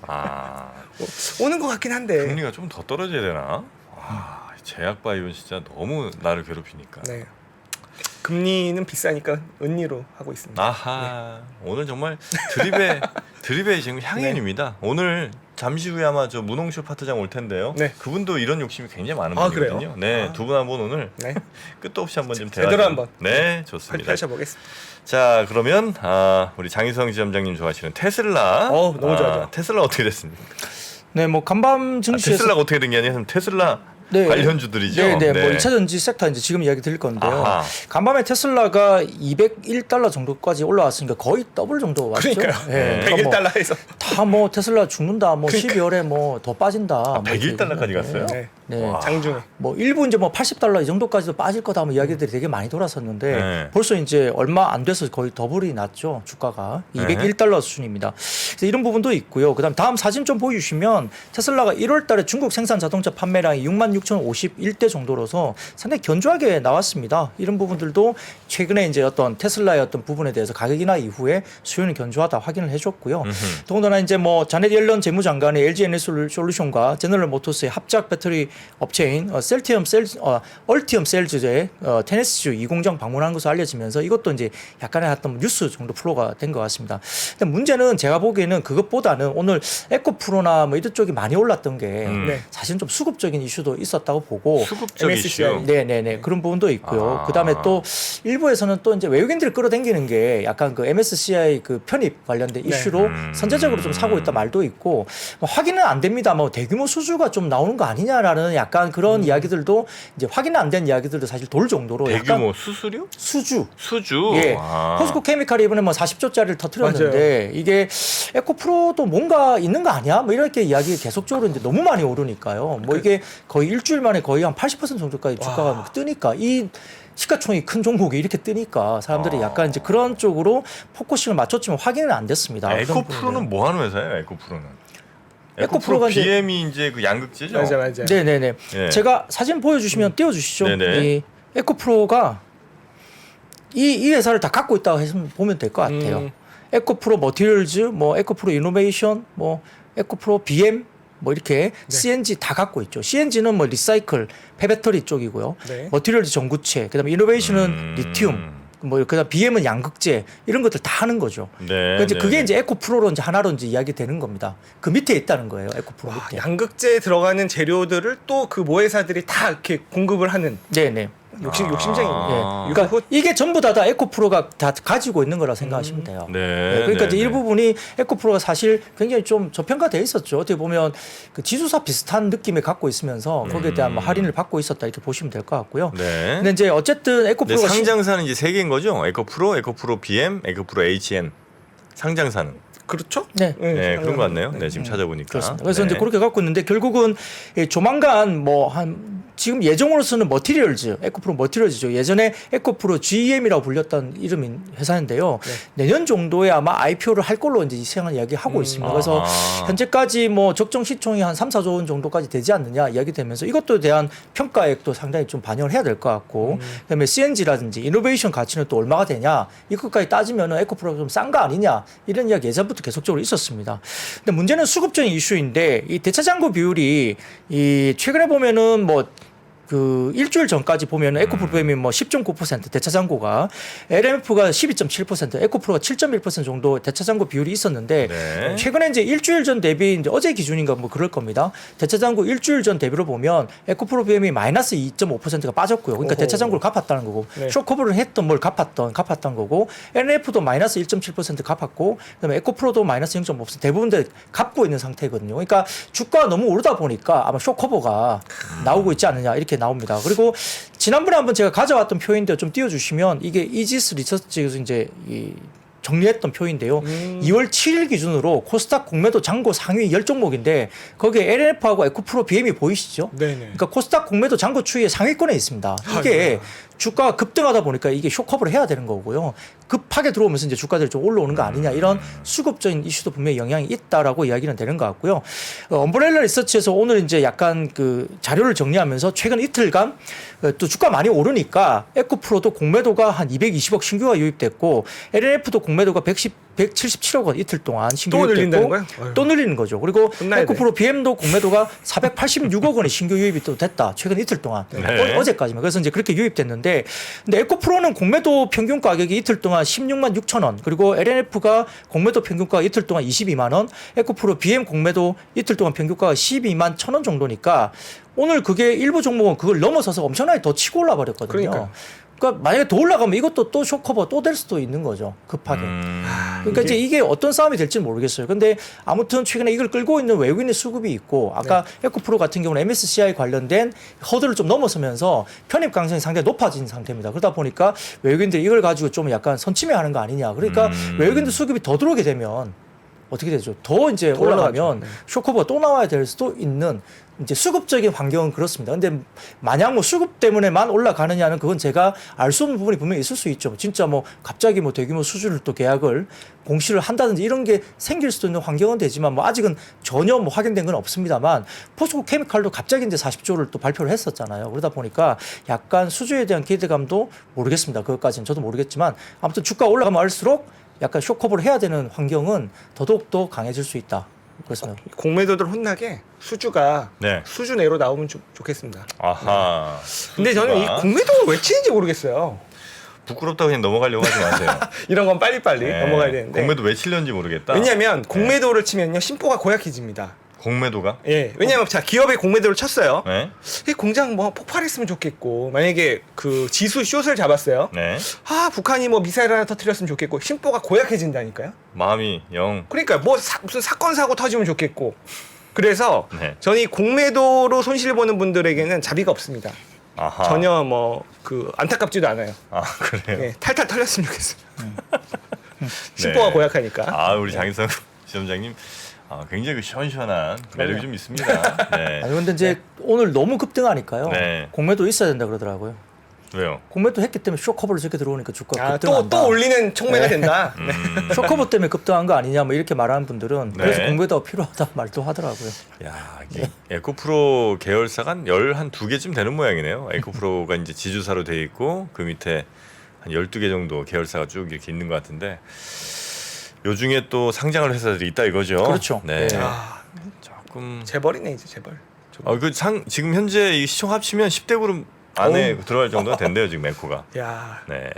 오는 것 같긴 한데. 금리가 좀 더 떨어져야 되나? 제약 바이오는 진짜 너무 나를 괴롭히니까. 네. 금리는 비싸니까 은리로 하고 있습니다. 오늘 정말 드립의 지금 향연입니다. 오늘 잠시 후에 아마 저 문홍쇼 파트장 올 텐데요. 네. 그분도 이런 욕심이 굉장히 많은 그래요? 분이거든요. 네, 두 분 한번 오늘 네. 끝도 없이 한번 좀 제대로 대화 한번. 네, 좋습니다. 펼쳐보겠습니다. 자, 그러면 우리 장희성 지점장님 좋아하시는 테슬라. 너무 좋아요. 테슬라 어떻게 됐습니까? 네, 뭐 간밤 증시에서 테슬라가 어떻게 된 게 아니라 테슬라 네. 관련주들이죠. 네. 뭐 2차 전지 섹터 이제 지금 이야기 드릴 건데요. 아하. 간밤에 테슬라가 201달러 정도까지 올라왔으니까 거의 더블 정도 왔죠. 그러니까요. 네, 그러니까 101달러에서. 다 뭐 테슬라 죽는다, 뭐 12월에 뭐 더 빠진다. 뭐 101달러까지 이렇게 갔어요? 네. 네. 와. 장중에. 뭐 일부 이제 뭐 $80 이 정도까지도 빠질 거다 뭐 이야기들이 되게 많이 돌았었는데 네. 벌써 이제 얼마 안 돼서 거의 더블이 났죠. 주가가 $201 수준입니다. 그래서 이런 부분도 있고요. 그다음 다음 사진 좀 보여주시면 테슬라가 1월 달에 중국 생산 자동차 판매량이 66,051대 정도로서 상당히 견조하게 나왔습니다. 이런 부분들도 최근에 이제 어떤 테슬라의 어떤 부분에 대해서 가격 인하 이후에 수요는 견조하다 확인을 해줬고요. 더군다나 이제 뭐 자넷 옐런 재무장관의 LG 에너지 솔루션과 제너럴 모터스의 합작 배터리 업체인 얼티엄 셀즈의 테네시주 이 공장 방문한 것으로 알려지면서 이것도 이제 약간의 어떤 뉴스 정도 플로가 된 것 같습니다. 근데 문제는 제가 보기에는 그것보다는 오늘 에코프로나 뭐 이런 쪽이 많이 올랐던 게 네. 사실 좀 수급적인 이슈도 있었다고 보고 수급적 MSCI. 이슈. 네네네 그런 부분도 있고요. 아. 그다음에 또 일부에서는 또 이제 외국인들을 끌어당기는 게 약간 그 MSCI 그 편입 관련된 네. 이슈로 선제적으로 좀 사고 있다 말도 있고 뭐 확인은 안 됩니다. 뭐 대규모 수주가 좀 나오는 거 아니냐라는 약간 그런 이야기들도 이제 확인 안 된 이야기들도 사실 돌 정도로 약간 대규모 수수료? 수주. 수주. 예. 아. 포스코 케미칼이 이번에 뭐 40조짜리를 터뜨렸는데 이게 에코프로도 뭔가 있는 거 아니야? 뭐 이렇게 이야기 계속적으로 이제 너무 많이 오르니까요. 뭐 이게 거의 일주일 만에 거의 한 80% 정도까지 주가가 뜨니까 이 시가총액이 큰 종목이 이렇게 뜨니까 사람들이 약간 이제 그런 쪽으로 포커싱을 맞췄지만 확인은 안 됐습니다. 에코프로는 뭐 하는 회사예요? 에코프로는. 에코프로가 이제- BM이 이제 그 양극재죠. 맞아. 네네네. 예. 제가 사진 보여주시면 띄워주시죠. 네네. 이 에코프로가 이 회사를 다 갖고 있다고 해서 보면 될 것 같아요. 에코프로 머티리얼즈, 뭐 에코프로 이노베이션, 뭐 에코프로 BM, 뭐 이렇게 CNG 다 갖고 있죠. CNG는 뭐 리사이클, 폐배터리 쪽이고요. 네. 머티리얼즈 전구체, 그다음에 이노베이션은 리튬, 뭐 그다음 BM은 양극재 이런 것들 다 하는 거죠. 네. 그러니까 이제 네, 그게 네. 이제 에코프로로 이제 하나로 이제 이야기 되는 겁니다. 그 밑에 있다는 거예요. 에코프로 밑에. 양극재에 들어가는 재료들을 또 그 모회사들이 다 이렇게 공급을 하는 네네. 욕심쟁이네요. 예. 그러니까 이게 전부 다 에코프로가 다 가지고 있는 거라 생각하시면 돼요. 네. 그러니까 네, 이제 네. 일부분이 에코프로가 사실 굉장히 좀 저평가돼 있었죠. 어떻게 보면 그 지수사 비슷한 느낌을 갖고 있으면서 거기에 대한 뭐 할인을 받고 있었다 이렇게 보시면 될 것 같고요. 네. 근데 이제 어쨌든 네, 에코프로가 상장사는 이제 세 개인 거죠. 에코프로, 에코프로 BM, 에코프로 HN. 상장사는. 그렇죠? 네. 네, 그런 것 같네요. 네, 지금 찾아보니까. 그렇습니다. 그래서 네. 이제 그렇게 갖고 있는데 결국은 조만간 뭐 한 지금 예정으로서는 머티리얼즈, 에코프로 머티리얼즈죠. 예전에 에코프로 GEM이라고 불렸던 이름인 회사인데요. 내년 정도에 아마 IPO를 할 걸로 이제 시장을 이야기하고 있습니다. 그래서 아하. 현재까지 뭐 적정 시총이 한 3, 4조 원 정도까지 되지 않느냐 이야기되면서 이것도에 대한 평가액도 상당히 좀 반영을 해야 될 것 같고 그다음에 CNG라든지 이노베이션 가치는 또 얼마가 되냐 이것까지 따지면은 에코프로가 좀 싼 거 아니냐 이런 이야기 예전부터 계속적으로 있었습니다. 근데 문제는 수급적인 이슈인데 이 대차장고 비율이 이 최근에 보면은 뭐 그 일주일 전까지 보면 에코프로 BM이 뭐 10.9% 대차장고가 LMF가 12.7% 에코프로가 7.1% 정도 대차장고 비율이 있었는데 네. 최근에 이제 일주일 전 대비 이제 어제 기준인가 뭐 그럴 겁니다. 대차장고 일주일 전 대비로 보면 에코프로 BM이 마이너스 2.5%가 빠졌고요. 그러니까 오호. 대차장고를 갚았다는 거고 네. 쇼커버를 했던 뭘 갚았던 거고 NF도 마이너스 1.7% 갚았고 그다음에 에코프로도 마이너스 0.5% 대부분 다 갚고 있는 상태거든요. 그러니까 주가가 너무 오르다 보니까 아마 쇼커버가 나오고 있지 않느냐 이렇게 나옵니다. 그리고 지난번에 한번 제가 가져왔던 표인데 좀 띄워주시면 이게 이지스 리서치에서 이제 정리했던 표인데요. 2월 7일 기준으로 코스닥 공매도 잔고 상위 10종목인데 거기에 LNF하고 에코프로 BM이 보이시죠? 네네. 그러니까 코스닥 공매도 잔고 추이의 상위권에 있습니다. 이게 주가가 급등하다 보니까 이게 쇼커버를 해야 되는 거고요. 급하게 들어오면서 이제 주가들이 좀 올라오는 거 아니냐 이런 수급적인 이슈도 분명히 영향이 있다라고 이야기는 되는 것 같고요. 엄브렐라 리서치에서 오늘 이제 약간 그 자료를 정리하면서 최근 이틀간 또 주가 많이 오르니까 에코프로도 공매도가 한 220억 신규가 유입됐고 LNF도 공매도가 177억 원 이틀 동안 신규 또 늘린다는 유입됐고 거예요? 또 늘리는 거죠. 그리고 혼나야 에코프로 BM도 공매도가 486억 원의 신규 유입이 또 됐다. 최근 이틀 동안 네. 어제까지만. 그래서 이제 그렇게 유입됐는데 근데 에코프로는 공매도 평균 가격이 이틀 동안 16만 6천 원 그리고 LNF가 공매도 평균가가 이틀 동안 22만 원 에코프로 BM 공매도 이틀 동안 평균가가 12만 1천 원 정도니까 오늘 그게 일부 종목은 그걸 넘어서서 엄청나게 더 치고 올라 버렸거든요. 그러니까요. 그러니까 만약에 더 올라가면 이것도 또 쇼커버 또 될 수도 있는 거죠. 급하게. 그러니까 이제 이게 어떤 싸움이 될지는 모르겠어요. 근데 아무튼 최근에 이걸 끌고 있는 외국인의 수급이 있고 아까 에코프로 같은 경우는 MSCI 관련된 허들을 좀 넘어서면서 편입 가능성이 상당히 높아진 상태입니다. 그러다 보니까 외국인들이 이걸 가지고 좀 약간 선침해하는 거 아니냐. 그러니까 외국인들 수급이 더 들어오게 되면 어떻게 되죠? 더 이제 올라가면 올라가죠. 네. 쇼커버가 또 나와야 될 수도 있는 이제 수급적인 환경은 그렇습니다. 근데 만약 뭐 수급 때문에만 올라가느냐는 그건 제가 알 수 없는 부분이 분명히 있을 수 있죠. 진짜 뭐 갑자기 뭐 대규모 수주를 또 계약을 공시를 한다든지 이런 게 생길 수도 있는 환경은 되지만 뭐 아직은 전혀 뭐 확인된 건 없습니다만 포스코 케미칼도 갑자기 이제 40조를 또 발표를 했었잖아요. 그러다 보니까 약간 수주에 대한 기대감도 모르겠습니다. 그것까지는 저도 모르겠지만 아무튼 주가 올라가면 할수록 약간 쇼커버를 해야 되는 환경은 더더욱 강해질 수 있다. 그렇습니다. 공매도들 혼나게 수주가 네. 수주 내로 나오면 좋겠습니다. 아하. 근데 저는 이 수주가 공매도를 왜 치는지 모르겠어요. 부끄럽다고 그냥 넘어가려고 하지 마세요. 이런 건 빨리빨리 네. 넘어가야 되는데. 공매도 왜 치려는지 모르겠다. 왜냐하면 공매도를 치면요 심보가 고약해집니다. 공매도가? 예, 왜냐하면 자 기업의 공매도를 쳤어요. 네. 이 공장 뭐 폭발했으면 좋겠고 만약에 그 지수 숏을 잡았어요. 네. 아 북한이 뭐 미사일 하나 터뜨렸으면 좋겠고 심보가 고약해진다니까요. 마음이 영. 그러니까 뭐 무슨 사건 사고 터지면 좋겠고. 그래서 네. 저는 이 공매도로 손실 보는 분들에게는 자비가 없습니다. 아하. 전혀 뭐 그 안타깝지도 않아요. 아 그래요. 예, 탈탈 털렸으면 좋겠어요. 심보가 네. 고약하니까. 아 우리 장희성 시험장님 굉장히 그 시원시원한 매력이 좀 있습니다. 네. 아니 근데 이제 오늘 너무 급등하니까요. 네. 공매도 있어야 된다 그러더라고요. 왜요? 공매도 했기 때문에 쇼커버를 저렇게 들어오니까 주가 아, 급등한다. 또 올리는 촉매가 된다. 쇼커버 때문에 급등한 거 아니냐 뭐 이렇게 말하는 분들은 네. 그래서 공매도가 필요하다 말도 하더라고요. 야, 이게 에코프로 계열사가 한 12개쯤 되는 모양이네요. 에코프로가 이제 지주사로 돼 있고 그 밑에 한 12개 정도 계열사가 쭉 이렇게 있는 것 같은데 요 중에 또 상장을 회사들이 있다 이거죠. 그렇죠. 네. 네. 아, 조금 재벌이네 이제 재벌. 지금 현재 이 시총 합치면 10대 그룹 안에 들어갈 정도가 된대요, 지금 에코가. 야, 네.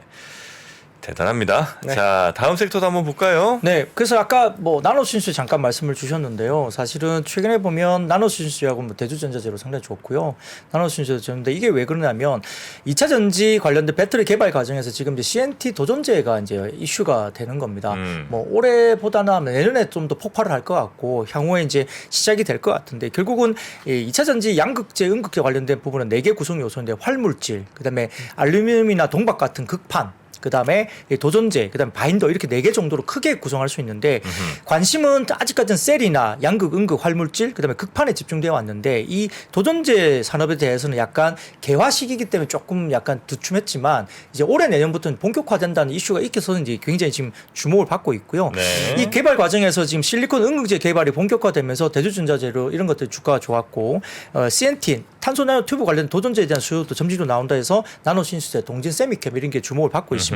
대단합니다. 네. 자, 다음 섹터도 한번 볼까요? 네, 그래서 아까 뭐 나노신수 잠깐 말씀을 주셨는데요. 사실은 최근에 보면 나노신수하고 뭐 대주전자재로 상당히 좋고요. 나노신수도 좋은데 이게 왜 그러냐면 2차 전지 관련된 배터리 개발 과정에서 지금 이제 CNT 도전제가 이제 이슈가 되는 겁니다. 뭐 올해보다는 내년에 좀 더 폭발을 할 것 같고 향후에 이제 시작이 될 것 같은데 결국은 이 2차 전지 양극재, 음극재 관련된 부분은 4개 구성 요소인데 활물질, 그다음에 알루미늄이나 동박 같은 극판, 그다음에 도전제, 그다음에 바인더 이렇게 4개 정도로 크게 구성할 수 있는데 관심은 아직까지는 셀이나 양극, 음극, 활물질, 그다음에 극판에 집중되어 왔는데 이 도전제 산업에 대해서는 약간 개화 시기이기 때문에 조금 약간 두춤했지만 이제 올해 내년부터는 본격화된다는 이슈가 있어서 이제 굉장히 지금 주목을 받고 있고요. 네. 이 개발 과정에서 지금 실리콘 음극재 개발이 본격화되면서 대주전자재로 이런 것들 주가가 좋았고 CNT 탄소 나노 튜브 관련 도전제에 대한 수요도 점진적으로 나온다 해서 나노 신수재, 동진 세미캠 이런 게 주목을 받고 있습니다.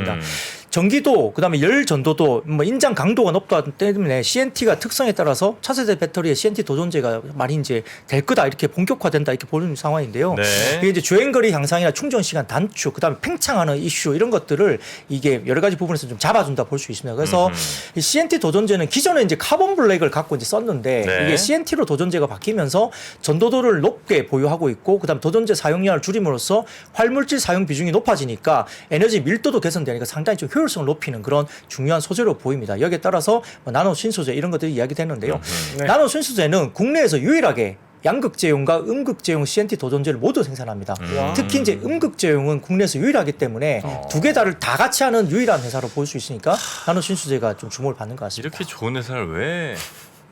전기도 그다음에 열 전도도 뭐 인장 강도가 높다 때문에 CNT가 특성에 따라서 차세대 배터리에 CNT 도전제가 많이 이제 될 거다 이렇게 본격화된다 이렇게 보는 상황인데요. 네. 이게 이제 주행거리 향상이나 충전 시간 단축, 그다음에 팽창하는 이슈 이런 것들을 이게 여러 가지 부분에서 좀 잡아준다 볼 수 있습니다. 그래서 이 CNT 도전제는 기존에 이제 카본 블랙을 갖고 이제 썼는데 네. 이게 CNT로 도전제가 바뀌면서 전도도를 높게 보유하고 있고 그다음 도전제 사용량을 줄임으로써 활물질 사용 비중이 높아지니까 에너지 밀도도 개선되니까 상당히 좀 효율성을 높이는 그런 중요한 소재로 보입니다. 여기에 따라서 뭐 나노 신소재 이런 것들이 이야기되는데요. 네. 나노 신소재는 국내에서 유일하게 양극재용과 음극재용 CNT 도전제를 모두 생산합니다. 와. 특히 이제 음극재용은 국내에서 유일하기 때문에 두 개 다를 다 같이 하는 유일한 회사로 볼 수 있으니까 나노 신소재가 좀 주목을 받는 것 같습니다. 이렇게 좋은 회사를 왜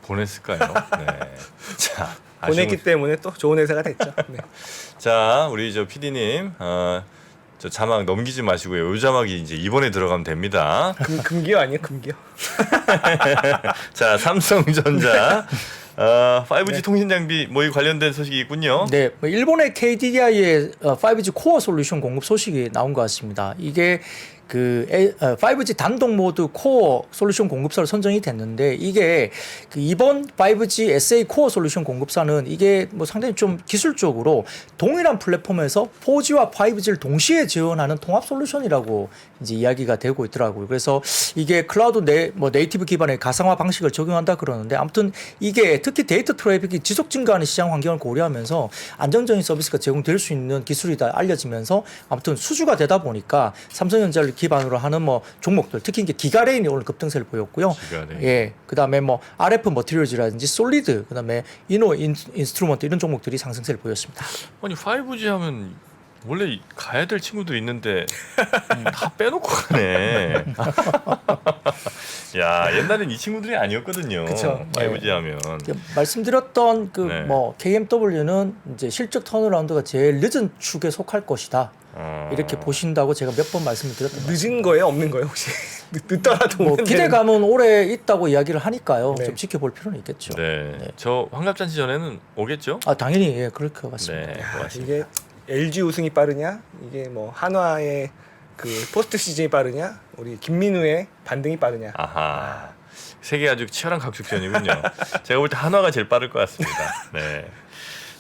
보냈을까요? 네. 자, 보냈기 아쉬운- 때문에 또 좋은 회사가 됐죠. 네. 자, 우리 저 PD님, 저 자막 넘기지 마시고요. 요 자막이 이제 이번에 들어가면 됩니다. 금기어 아니에요, 금기어. 자, 삼성전자 5G 네. 통신 장비 뭐 이 관련된 소식이 있군요. 네, 뭐 일본의 KDDI의 5G 코어 솔루션 공급 소식이 나온 것 같습니다. 이게 그 5G 단독 모드 코어 솔루션 공급사로 선정이 됐는데 이게 그 이번 5G SA 코어 솔루션 공급사는 이게 뭐 상당히 좀 기술적으로 동일한 플랫폼에서 4G와 5G를 동시에 지원하는 통합 솔루션이라고 이제 이야기가 되고 있더라고요. 그래서 이게 클라우드 네이티브 기반의 가상화 방식을 적용한다 그러는데 아무튼 이게 특히 데이터 트래픽이 지속 증가하는 시장 환경을 고려하면서 안정적인 서비스가 제공될 수 있는 기술이다 알려지면서 아무튼 수주가 되다 보니까 삼성전자를 기반으로 하는 뭐 종목들 특히 이제 기가레인이 오늘 급등세를 보였고요. 기가레인. 예, 그다음에 뭐 RF 머티리얼즈라든지 솔리드, 그다음에 이노 인스트루먼트 이런 종목들이 상승세를 보였습니다. 아니 5G 하면 원래 가야 될 친구들 있는데 다 빼놓고 가네. 야, 옛날엔 이 친구들이 아니었거든요. 그쵸. 5G 하면. 말씀드렸던 그 네. 뭐 KMW는 이제 실적 턴어라운드가 제일 늦은 축에 속할 것이다. 이렇게 보신다고 제가 몇 번 말씀을 드렸던 것 같습니다. 늦은 거예요, 없는 거예요 혹시? 늦더라도 뭐 오면 기대감은 오래 있다고 이야기를 하니까요. 네. 좀 지켜볼 필요는 있겠죠. 네. 저 환갑잔치 전에는 오겠죠? 아 당연히 예, 그럴 것 같습니다. 네. 되는- 고맙습니다. 이게 LG 우승이 빠르냐? 이게 뭐 한화의 그 포스트 시즌이 빠르냐? 우리 김민우의 반등이 빠르냐? 아하. 세계 아주 치열한 각축전이군요. 제가 볼 때 한화가 제일 빠를 것 같습니다. 네.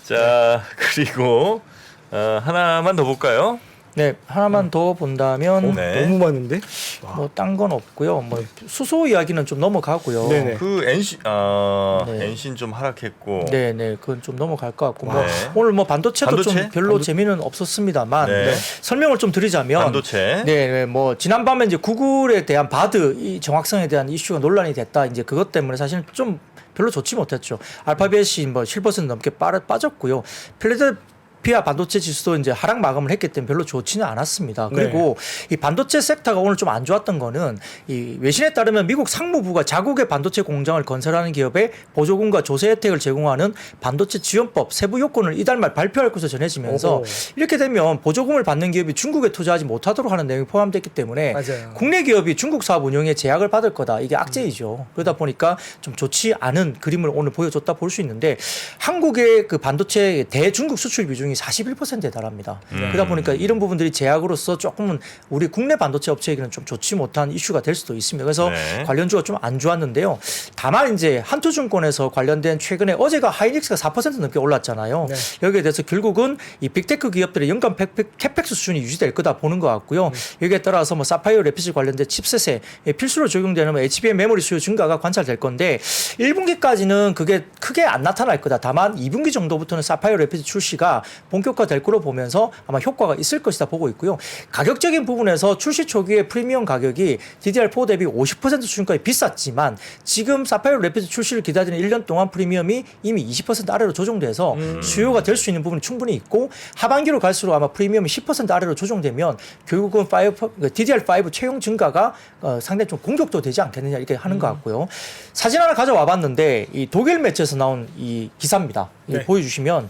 자, 그리고 하나만 더 볼까요? 네, 하나만 더 본다면 네. 너무 많은데? 뭐 딴 건 없고요. 뭐 수소 이야기는 좀 넘어가고요. 네네. 그 NC 네. NC는 좀 하락했고. 네, 네, 그건 좀 넘어갈 것 같고 뭐 네. 오늘 뭐 반도체도 반도체? 좀 별로 재미는 없었습니다만 네. 설명을 좀 드리자면 반도체. 네, 네, 뭐 지난밤에 이제 구글에 대한 바드 이 정확성에 대한 이슈가 논란이 됐다. 이제 그것 때문에 사실 좀 별로 좋지 못했죠. 알파벳이 뭐 7% 넘게 빠졌고요. 필라델피아 반도체 지수도 이제 하락 마감을 했기 때문에 별로 좋지는 않았습니다. 그리고 이 반도체 섹터가 오늘 좀 안 좋았던 거는 이 외신에 따르면 미국 상무부가 자국의 반도체 공장을 건설하는 기업에 보조금과 조세 혜택을 제공하는 반도체 지원법 세부 요건을 이달 말 발표할 것으로 전해지면서 오호. 이렇게 되면 보조금을 받는 기업이 중국에 투자하지 못하도록 하는 내용이 포함됐기 때문에 맞아요. 국내 기업이 중국 사업 운영에 제약을 받을 거다. 이게 악재이죠. 그러다 보니까 좀 좋지 않은 그림을 오늘 보여줬다 볼 수 있는데 한국의 그 반도체 대중국 수출 비중이 41%에 달합니다. 그러다 보니까 이런 부분들이 제약으로서 조금은 우리 국내 반도체 업체에게는 좀 좋지 못한 이슈가 될 수도 있습니다. 그래서 네. 관련주가 좀 안 좋았는데요. 다만 이제 한투증권에서 관련된 최근에 어제가 하이닉스가 4% 넘게 올랐잖아요. 네. 여기에 대해서 결국은 이 빅테크 기업들의 연간 캐펙스 수준이 유지될 거다 보는 것 같고요. 여기에 따라서 뭐 사파이어 래피즈 관련된 칩셋에 필수로 적용되는 뭐 HBM 메모리 수요 증가가 관찰될 건데 1분기까지는 그게 크게 안 나타날 거다. 다만 2분기 정도부터는 사파이어 래피즈 출시가 본격화될 거로 보면서 아마 효과가 있을 것이다 보고 있고요. 가격적인 부분에서 출시 초기에 프리미엄 가격이 DDR4 대비 50% 수준까지 비쌌지만 지금 사파이어 래피드 출시를 기다리는 1년 동안 프리미엄이 이미 20% 아래로 조정돼서 수요가 될 수 있는 부분이 충분히 있고 하반기로 갈수록 아마 프리미엄이 10% 아래로 조정되면 결국은 DDR5 채용 증가가 상당히 좀 공격도 되지 않겠느냐 이렇게 하는 것 같고요. 사진 하나 가져와 봤는데 이 독일 매체에서 나온 이 기사입니다. 이거 네. 보여주시면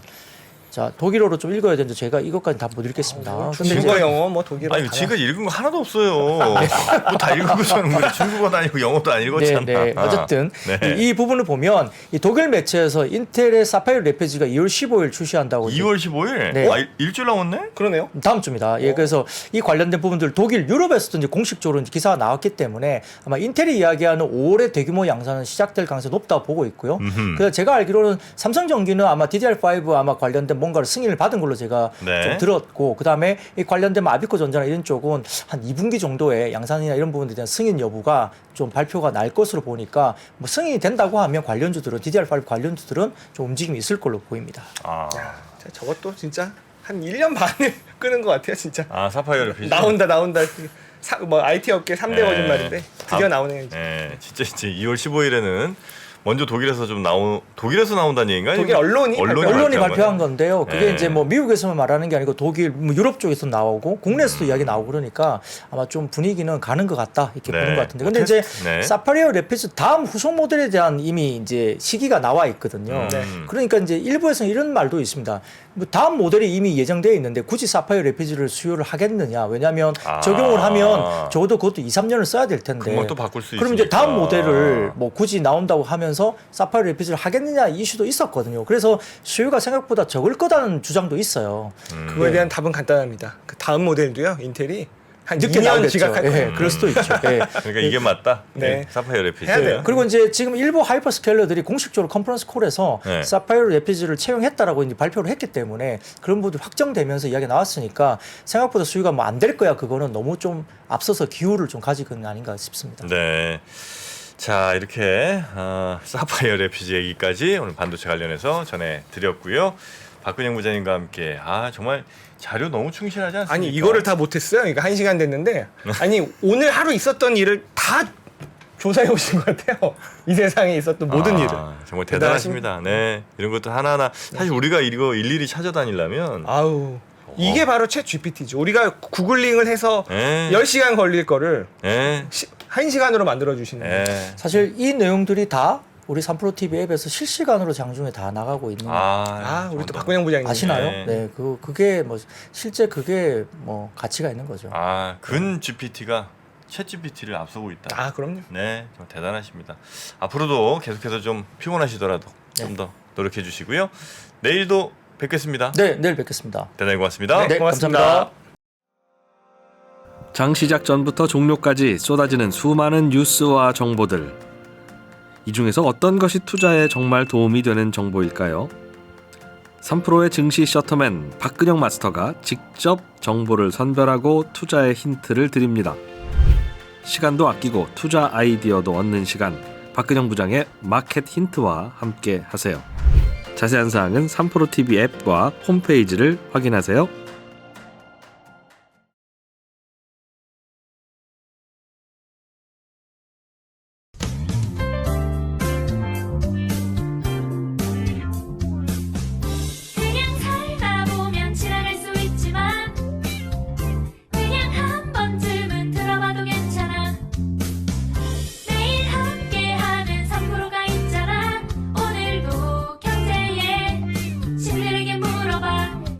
자 독일어로 좀 읽어야 되는데 제가 이것까지 다 못 읽겠습니다. 근데 이제 중국어, 영어, 뭐 독일어. 아니 다 지금까지 읽은 거 하나도 없어요. 뭐 다 읽고 하는 거예요. 중국어도 아니고 영어도 안 읽었잖아. 네, 네. 어쨌든 네. 이 부분을 보면 이 독일 매체에서 인텔의 사파이어 래피즈가 2월 15일 출시한다고 이제 2월 15일? 네. 일주일 남았네? 그러네요. 다음 주입니다. 예, 그래서 이 관련된 부분들 독일, 유럽에서도 이제 공식적으로 이제 기사가 나왔기 때문에 아마 인텔이 이야기하는 5월의 대규모 양산은 시작될 가능성이 높다고 보고 있고요. 그래서 제가 알기로는 삼성전기는 아마 DDR5 아마 관련된 뭔가를 승인을 받은 걸로 제가 네. 좀 들었고, 그 다음에 이 관련된 뭐 아비코 전자나 이런 쪽은 한 2분기 정도의 양산이나 이런 부분들에 대한 승인 여부가 좀 발표가 날 것으로 보니까 뭐 승인이 된다고 하면 관련주들은 DDR5 관련주들은 좀 움직임이 있을 걸로 보입니다. 아, 자, 저것도 진짜 한 1년 반을 끄는 것 같아요, 진짜. 사파이어 래피즈. 나온다. 뭐 IT 업계 3대 네. 거짓말인데 드디어 나오네요. 이제. 네, 진짜 2월 15일에는 먼저 독일에서 독일에서 나온다는 얘기인가요? 독일 언론이 언론이 발표한 거예요? 건데요. 그게 네. 이제 뭐 미국에서만 말하는 게 아니고 독일, 뭐 유럽 쪽에서 나오고 국내에서도 이야기 나오고 그러니까 아마 좀 분위기는 가는 것 같다 이렇게 네. 보는 것 같은데. 근데 뭐 이제 네. 사파리어 래피즈 다음 후속 모델에 대한 이미 이제 시기가 나와 있거든요. 네. 그러니까 이제 일부에서는 이런 말도 있습니다. 뭐 다음 모델이 이미 예정되어 있는데 굳이 사파이어 래피즈를 수요를 하겠느냐? 왜냐하면 적용을 하면 적어도 그것도 2, 3년을 써야 될 텐데. 금방 또 바꿀 수 그럼 이제 있으니까. 다음 모델을 뭐 굳이 나온다고 하면서 사파이어 래피즈를 하겠느냐 이슈도 있었거든요. 그래서 수요가 생각보다 적을 거다는 주장도 있어요. 그거에 대한 답은 간단합니다. 그 다음 모델도요. 인텔이 한 늦게 2년 나오겠죠. 지각할 거예요. 예, 그럴 수도 있죠. 예. 그러니까 이게 맞다. 네. 사파이어 래피즈. 해야 돼요. 그리고 이제 지금 일부 하이퍼스케일러들이 공식적으로 컨퍼런스 콜에서 네. 사파이어 래피즈를 채용했다라고 이제 발표를 했기 때문에 그런 부분이 확정되면서 이야기가 나왔으니까 생각보다 수요가 뭐 안 될 거야 그거는 너무 좀 앞서서 기호를 좀 가지고는 아닌가 싶습니다. 네. 자, 이렇게 사파이어 래피즈 얘기까지 오늘 반도체 관련해서 전해드렸고요. 박근영 부장님과 함께 정말 자료 너무 충실하지 않습니까? 아니 이거를 다 못했어요. 그러니까 1시간 됐는데 아니 오늘 하루 있었던 일을 다 조사해 오신 것 같아요. 이 세상에 있었던 모든 일을. 정말 대단하십니다. 네, 이런 것도 하나하나 사실 우리가 이거 일일이 찾아다니려면 아우 이게 바로 챗 GPT죠. 우리가 구글링을 해서 예. 10시간 걸릴 거를 예. 1시간으로 만들어 주시는 거예요. 예. 사실 이 내용들이 다 우리 3프로 TV 앱에서 실시간으로 장중에 다 나가고 있는 우리 또 박근영 부장님 아시나요? 네. 네, 그게 뭐 실제 그게 뭐 가치가 있는 거죠. 근 GPT가 챗 GPT를 앞서고 있다. 그럼요. 네, 좀 대단하십니다. 앞으로도 계속해서 좀 피곤하시더라도 좀 더 노력해 주시고요. 내일도 뵙겠습니다. 네, 내일 뵙겠습니다. 대단히 고맙습니다. 네, 고맙습니다. 감사합니다. 장 시작 전부터 종료까지 쏟아지는 수많은 뉴스와 정보들. 이 중에서 어떤 것이 투자에 정말 도움이 되는 정보일까요? 3프로의 증시 셔터맨 박근영 마스터가 직접 정보를 선별하고 투자의 힌트를 드립니다. 시간도 아끼고 투자 아이디어도 얻는 시간, 박근영 부장의 마켓 힌트와 함께 하세요. 자세한 사항은 3프로 TV 앱과 홈페이지를 확인하세요.